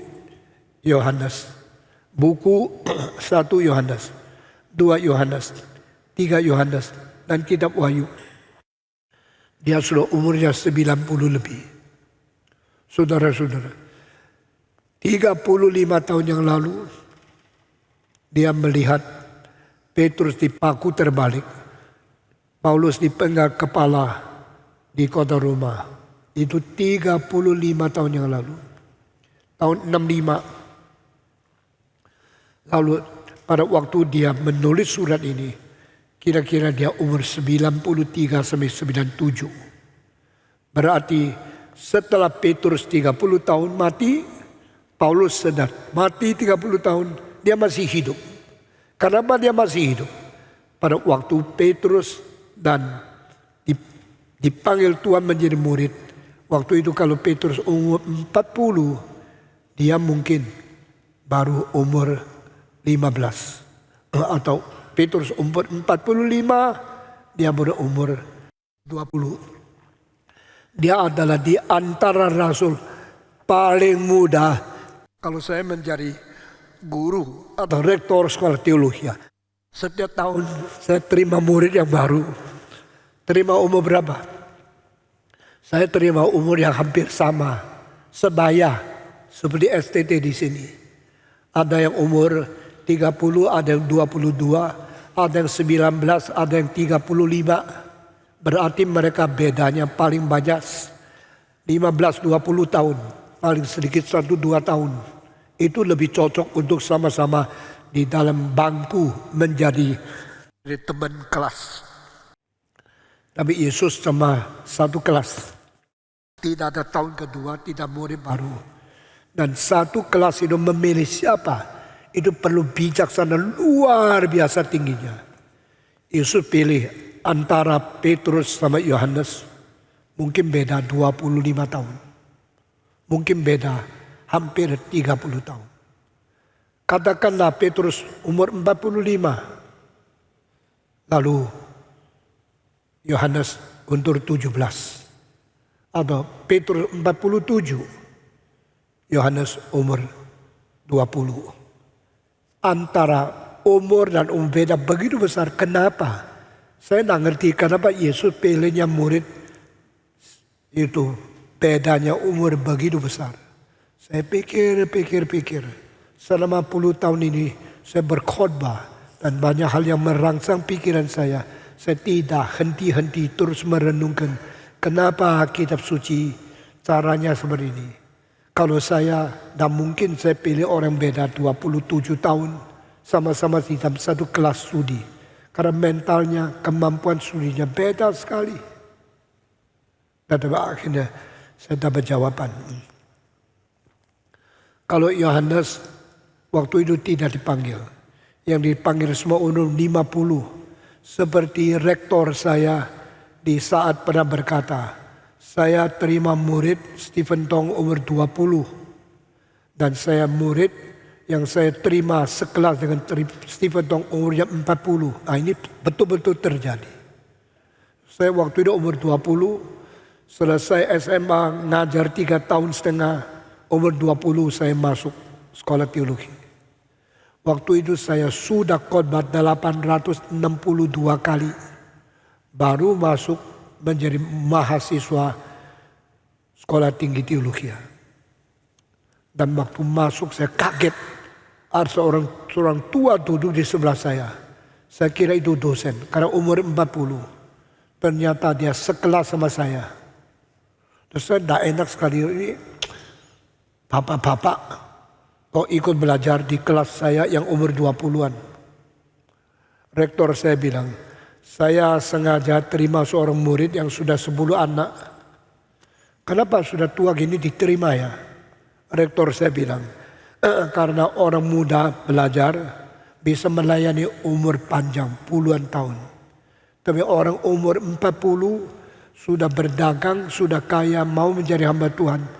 Speaker 1: Yohanes. Buku 1 Yohanes, 2 Yohanes, 3 Yohanes, dan kitab Wahyu. Dia sudah umurnya 90 lebih. Saudara-saudara, 35 tahun yang lalu, dia melihat Petrus dipaku terbalik. Paulus dipenggal kepala di kota Roma. Itu 35 tahun yang lalu. Tahun 65. Lalu pada waktu dia menulis surat ini, kira-kira dia umur 93 sampai 97. Berarti setelah Petrus 30 tahun mati, Paulus sedar mati 30 tahun, dia masih hidup. Kenapa dia masih hidup? Pada waktu Petrus dan dipanggil Tuhan menjadi murid, waktu itu kalau Petrus umur 40, dia mungkin baru umur 15. Atau Petrus umur 45, dia baru umur 20. Dia adalah di antara rasul paling muda. Kalau saya menjadi guru atau rektor sekolah teologi, setiap tahun saya terima murid yang baru. Terima umur berapa? Saya terima umur yang hampir sama, sebaya seperti STT di sini. Ada yang umur 30, ada yang 22, ada yang 19, ada yang 35. Berarti mereka bedanya paling banyak 15-20 tahun. Paling sedikit 1-2 tahun. Itu lebih cocok untuk sama-sama di dalam bangku menjadi teman kelas. Tapi Yesus sama satu kelas. Tidak ada tahun kedua, tidak murid baru. Dan satu kelas itu memilih siapa? Itu perlu bijaksana luar biasa tingginya. Yesus pilih antara Petrus sama Yohanes. Mungkin beda 25 tahun. Mungkin beda hampir 30 tahun. Katakanlah Petrus umur 45. Lalu Yohanes umur 17. Atau Petrus 47. Yohanes umur 20. Antara umur dan umur beda begitu besar. Kenapa? Saya tidak ngerti kenapa Yesus pilihnya murid itu bedanya umur begitu besar. Saya pikir. Selama puluh tahun ini saya berkhotbah dan banyak hal yang merangsang pikiran saya. Saya tidak henti-henti terus merenungkan kenapa kitab suci caranya seperti ini. Kalau saya, tidak mungkin saya pilih orang beda 27 tahun sama-sama di dalam satu kelas studi. Karena mentalnya, kemampuan studinya beda sekali. Dan akhirnya saya dapat jawaban. Kalau Yohanes waktu itu tidak dipanggil. Yang dipanggil semua umur 50. Seperti rektor saya di saat pernah berkata, saya terima murid Stephen Tong umur 20. Dan saya murid yang saya terima sekelas dengan Stephen Tong umurnya 40. Nah ini betul-betul terjadi. Saya waktu itu umur 20, selesai SMA ngajar 3,5 tahun, umur 20 saya masuk sekolah teologi. Waktu itu saya sudah khotbah 862 kali. Baru masuk menjadi mahasiswa sekolah tinggi teologi. Dan waktu masuk saya kaget. Ada seorang tua duduk di sebelah saya. Saya kira itu dosen karena umur 40. Ternyata dia sekelas sama saya. Terus saya tidak enak sekali. Ini bapak-bapak kok ikut belajar di kelas saya yang umur 20-an. Rektor saya bilang, saya sengaja terima seorang murid yang sudah 10 anak. Kenapa sudah tua gini diterima ya? Rektor saya bilang, karena orang muda belajar bisa melayani umur panjang puluhan tahun. Tapi orang umur 40 sudah berdagang, sudah kaya, mau menjadi hamba Tuhan.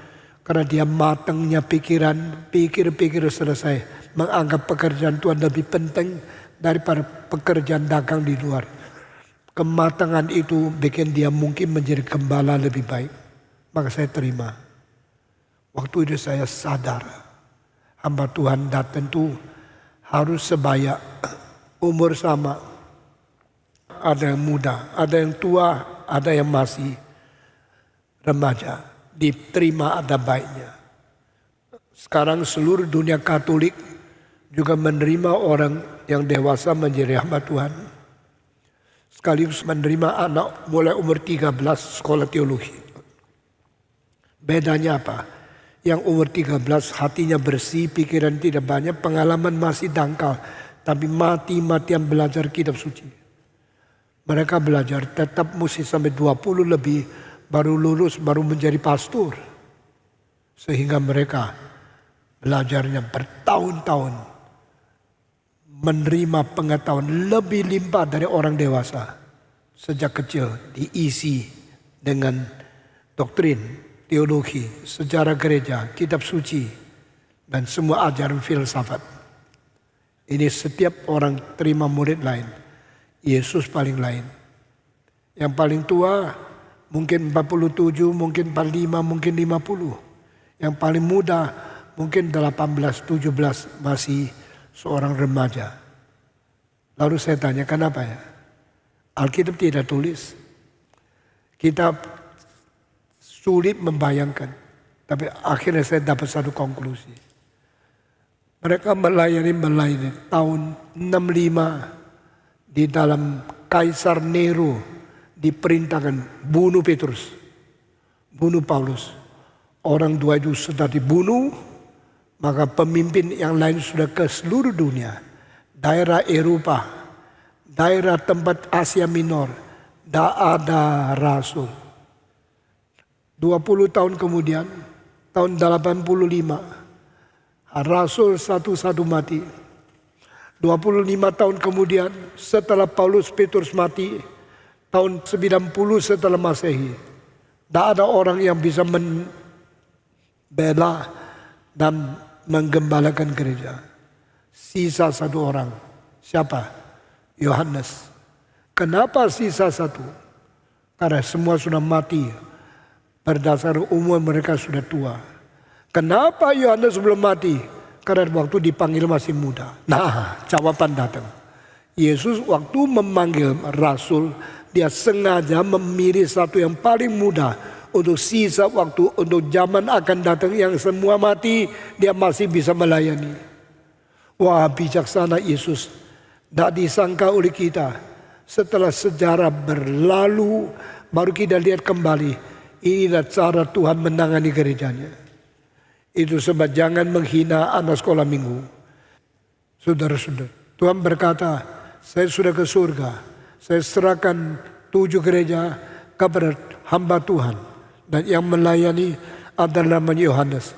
Speaker 1: Karena dia matangnya pikiran, pikir selesai. Menganggap pekerjaan Tuhan lebih penting daripada pekerjaan dagang di luar. Kematangan itu bikin dia mungkin menjadi gembala lebih baik. Maka saya terima. Waktu itu saya sadar. Hamba Tuhan datang itu harus sebaya. Umur sama. Ada yang muda, ada yang tua, ada yang masih remaja. Diterima ada baiknya. Sekarang seluruh dunia Katolik juga menerima orang yang dewasa menjadi hamba Tuhan. sekaligus menerima anak mulai umur 13 sekolah teologi. Bedanya apa? Yang umur 13 hatinya bersih, pikiran tidak banyak, pengalaman masih dangkal, tapi mati-matian belajar kitab suci. Mereka belajar tetap mesti sampai 20 lebih, baru lulus, baru menjadi pastor. Sehingga mereka belajarnya bertahun-tahun, menerima pengetahuan lebih limpah dari orang dewasa. Sejak kecil diisi dengan doktrin, teologi, sejarah gereja, kitab suci, dan semua ajaran filsafat. Ini setiap orang terima murid lain. Yesus paling lain. Yang paling tua mungkin 47, mungkin 45, mungkin 50. Yang paling muda mungkin 18, 17 masih seorang remaja. Lalu saya tanya, kenapa ya? Alkitab tidak tulis. Kita sulit membayangkan. Tapi akhirnya saya dapat satu konklusi. Mereka melayani tahun 65 di dalam Kaisar Nero diperintahkan bunuh Petrus, bunuh Paulus. Orang dua itu sudah dibunuh, maka pemimpin yang lain sudah ke seluruh dunia. Daerah Eropa, daerah tempat Asia Minor, tidak ada rasul. 20 tahun kemudian, tahun 85, rasul satu-satu mati. 25 tahun kemudian, setelah Paulus Petrus mati, tahun 90 setelah Masehi, tidak ada orang yang bisa membela dan menggembalakan gereja. Sisa satu orang. Siapa? Yohanes. Kenapa sisa satu? Karena semua sudah mati. Berdasar umur mereka sudah tua. Kenapa Yohanes belum mati? Karena waktu dipanggil masih muda. Nah, jawaban datang. Yesus waktu memanggil rasul, dia sengaja memilih satu yang paling muda. Untuk sisa waktu, untuk zaman akan datang yang semua mati, dia masih bisa melayani. Wah, bijaksana Yesus. Tidak disangka oleh kita. Setelah sejarah berlalu, baru kita lihat kembali. Inilah cara Tuhan menangani gerejanya. Itu sebab jangan menghina anak sekolah minggu. Saudara-saudara, Tuhan berkata, saya sudah ke surga. Saya serahkan 7 gereja kepada hamba Tuhan. Dan yang melayani adalah namanya Yohanes.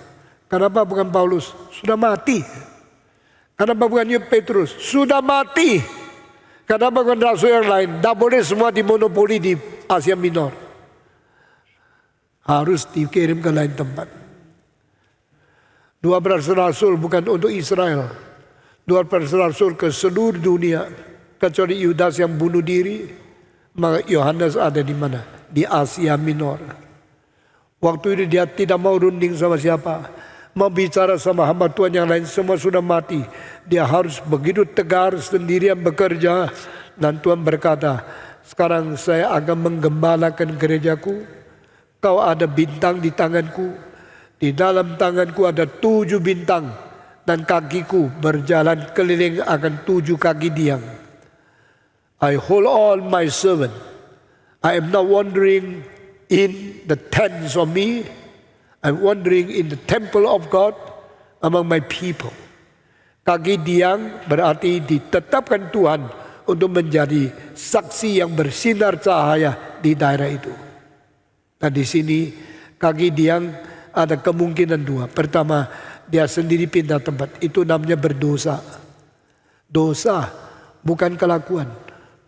Speaker 1: Kenapa bukan Paulus? Sudah mati. Kenapa bukan Petrus? Sudah mati. Kenapa bukan rasul yang lain? Tidak boleh semua dimonopoli di Asia Minor. Harus dikirim ke lain tempat. 12 rasul bukan untuk Israel. 12 rasul ke seluruh dunia. Kecuali Yudas yang bunuh diri. Maka Yohanes ada di mana? Di Asia Minor. Waktu itu dia tidak mau runding sama siapa. Mau bicara sama hamba Tuhan yang lain, semua sudah mati. Dia harus begitu tegar sendirian bekerja. Dan Tuhan berkata, sekarang saya akan menggembalakan gerejaku. Kau ada bintang di tanganku. Di dalam tanganku ada 7 bintang. Dan kakiku berjalan keliling akan 7 kaki diang. I hold all my servant. I am not wandering in the tents of me. I'm wandering in the temple of God among my people. Kaki diang berarti ditetapkan Tuhan untuk menjadi saksi yang bersinar cahaya di daerah itu. Nah di sini kaki diang ada kemungkinan 2. Pertama, dia sendiri pindah tempat. Itu namanya berdosa. Dosa bukan kelakuan.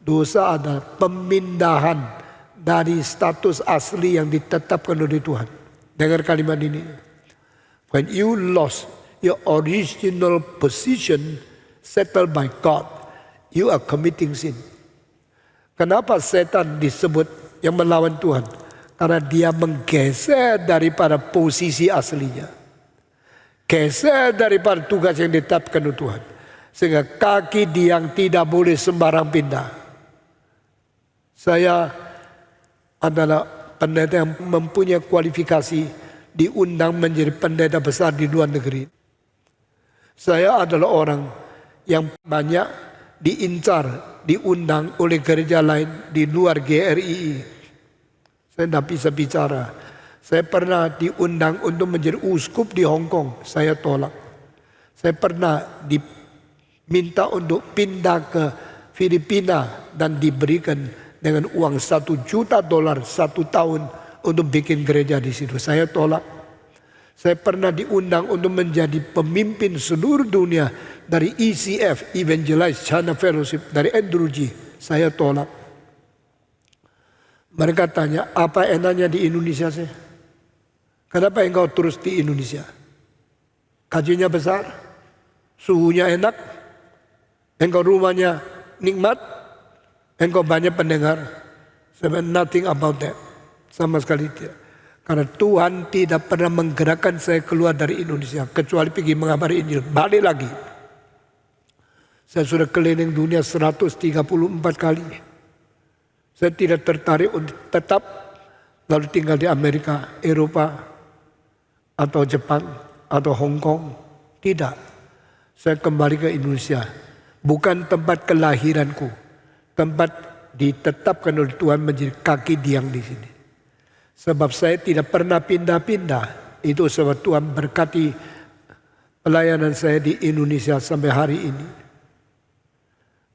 Speaker 1: Dosa adalah pemindahan dari status asli yang ditetapkan oleh Tuhan. Dengar kalimat ini. When you lost your original position settled by God, you are committing sin. Kenapa setan disebut yang melawan Tuhan? Karena dia menggeser daripada posisi aslinya. Geser daripada tugas yang ditetapkan oleh Tuhan. Sehingga kaki diang tidak boleh sembarang pindah. Saya adalah pendeta yang mempunyai kualifikasi diundang menjadi pendeta besar di luar negeri. Saya adalah orang yang banyak diincar diundang oleh gereja lain di luar GRII. Saya tidak bisa bicara. Saya pernah diundang untuk menjadi uskup di Hong Kong. Saya tolak. Saya pernah diminta untuk pindah ke Filipina dan diberikan dengan uang $1 juta 1 tahun untuk bikin gereja di situ. Saya tolak. Saya pernah diundang untuk menjadi pemimpin seluruh dunia dari ECF, Evangelized China Fellowship, dari Andrew G. Saya tolak. Mereka tanya, apa enaknya di Indonesia sih? Kenapa engkau terus di Indonesia? Gajinya besar, suhunya enak, engkau rumahnya nikmat, engkau banyak pendengar. Saya nothing about that. Sama sekali tidak. Karena Tuhan tidak pernah menggerakkan saya keluar dari Indonesia. Kecuali pergi mengabari Injil. Balik lagi. Saya sudah keliling dunia 134 kali. Saya tidak tertarik untuk tetap lalu tinggal di Amerika, Eropa, atau Jepang, atau Hong Kong. Tidak. Saya kembali ke Indonesia. Bukan tempat kelahiranku. Tempat ditetapkan oleh Tuhan menjadi kaki diang di sini. Sebab saya tidak pernah pindah-pindah. Itu sebab Tuhan berkati pelayanan saya di Indonesia sampai hari ini.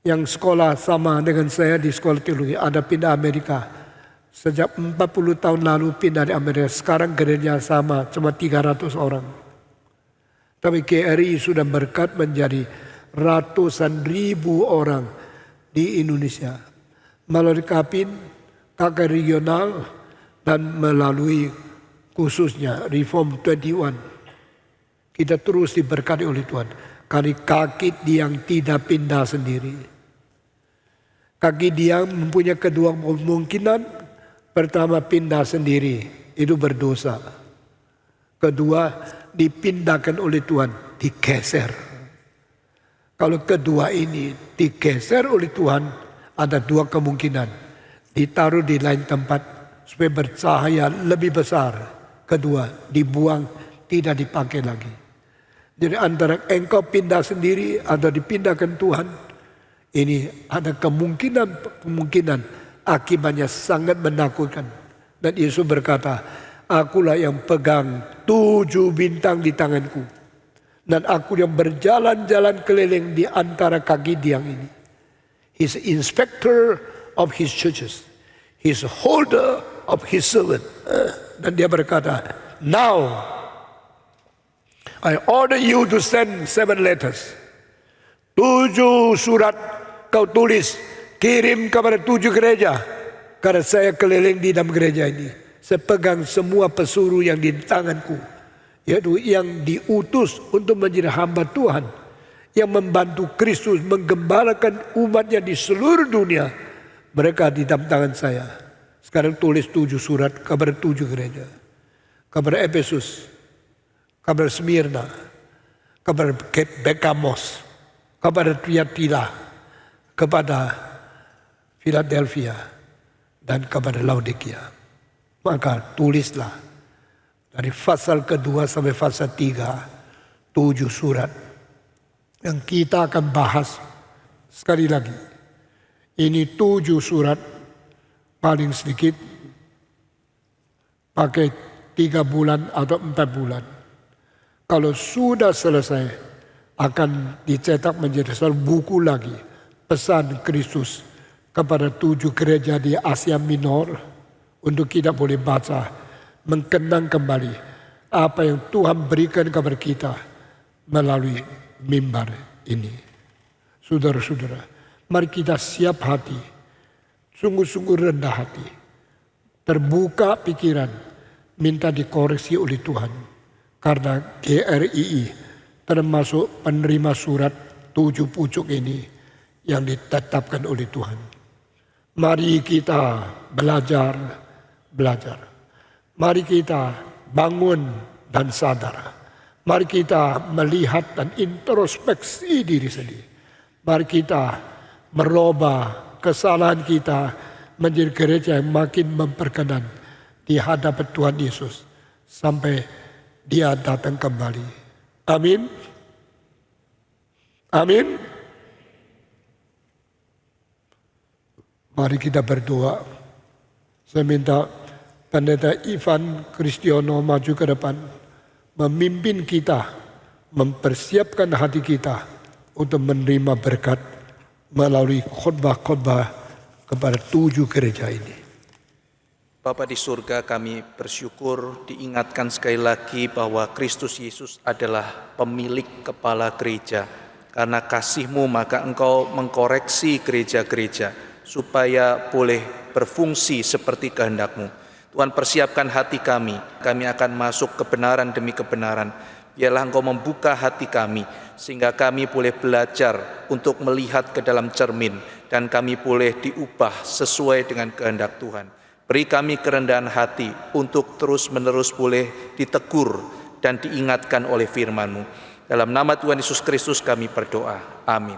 Speaker 1: Yang sekolah sama dengan saya di sekolah teologi ada pindah Amerika. Sejak 40 tahun lalu pindah di Amerika. Sekarang gereja sama cuma 300 orang. Tapi GRI sudah berkat menjadi ratusan ribu orang di Indonesia. Melalui Kapin, kakak regional, dan melalui khususnya Reform 21. Kita terus diberkati oleh Tuhan. Karena kaki yang tidak pindah sendiri. Kaki diam mempunyai kedua kemungkinan. Pertama, pindah sendiri, itu berdosa. Kedua, dipindahkan oleh Tuhan, digeser. Kalau kedua ini digeser oleh Tuhan, ada dua kemungkinan. Ditaruh di lain tempat supaya bercahaya lebih besar. Kedua, dibuang, tidak dipakai lagi. Jadi antara engkau pindah sendiri atau dipindahkan Tuhan, ini ada kemungkinan akibatnya sangat menakutkan. Dan Yesus berkata, akulah yang pegang 7 bintang di tanganku. Dan aku yang berjalan-jalan keliling di antara kaki diang ini. He's inspector of his churches. He's holder of his servant. Dan dia berkata, now I order you to send 7 letters. 7 surat kau tulis, kirim kepada 7 gereja. Karena saya keliling di dalam gereja ini. Saya pegang semua pesuruh yang di tanganku. Yaitu yang diutus untuk menjadi hamba Tuhan. Yang membantu Kristus menggembalakan umatnya di seluruh dunia. Mereka di dalam tangan saya. Sekarang tulis 7 surat kepada 7 gereja. Kepada Efesus. Kepada Smyrna. Kepada Bekamos. Kepada Thyatira, kepada Philadelphia, dan kepada Laodikia. Maka tulislah dari pasal kedua sampai pasal 3, 7 surat yang kita akan bahas sekali lagi. Ini 7 surat paling sedikit pakai 3 bulan atau 4 bulan. Kalau sudah selesai, akan dicetak menjadi satu buku lagi. Pesan Kristus kepada 7 gereja di Asia Minor. Untuk kita boleh baca. Mengenang kembali apa yang Tuhan berikan kepada kita melalui mimbar ini. Saudara-saudara, mari kita siap hati. Sungguh-sungguh rendah hati. Terbuka pikiran. Minta dikoreksi oleh Tuhan. Karena GRII termasuk penerima surat 7 pucuk ini yang ditetapkan oleh Tuhan. Mari kita belajar. Mari kita bangun dan sadar. Mari kita melihat dan introspeksi diri sendiri. Mari kita merubah kesalahan kita menjadi gereja yang makin memperkenan di hadapan Tuhan Yesus sampai Dia datang kembali. Amin. Amin. Mari kita berdoa. Saya minta Pendeta Ivan Kristiono maju ke depan, memimpin kita, mempersiapkan hati kita untuk menerima berkat melalui khotbah-khotbah kepada 7 gereja ini.
Speaker 2: Bapa di surga, kami bersyukur diingatkan sekali lagi bahwa Kristus Yesus adalah pemilik kepala gereja. Karena kasih-Mu maka Engkau mengkoreksi gereja-gereja supaya boleh berfungsi seperti kehendak-Mu. Tuhan, persiapkan hati kami akan masuk kebenaran demi kebenaran. Biarlah Engkau membuka hati kami sehingga kami boleh belajar untuk melihat ke dalam cermin dan kami boleh diubah sesuai dengan kehendak Tuhan. Beri kami kerendahan hati untuk terus-menerus boleh ditegur dan diingatkan oleh firman-Mu. Dalam nama Tuhan Yesus Kristus kami berdoa. Amin.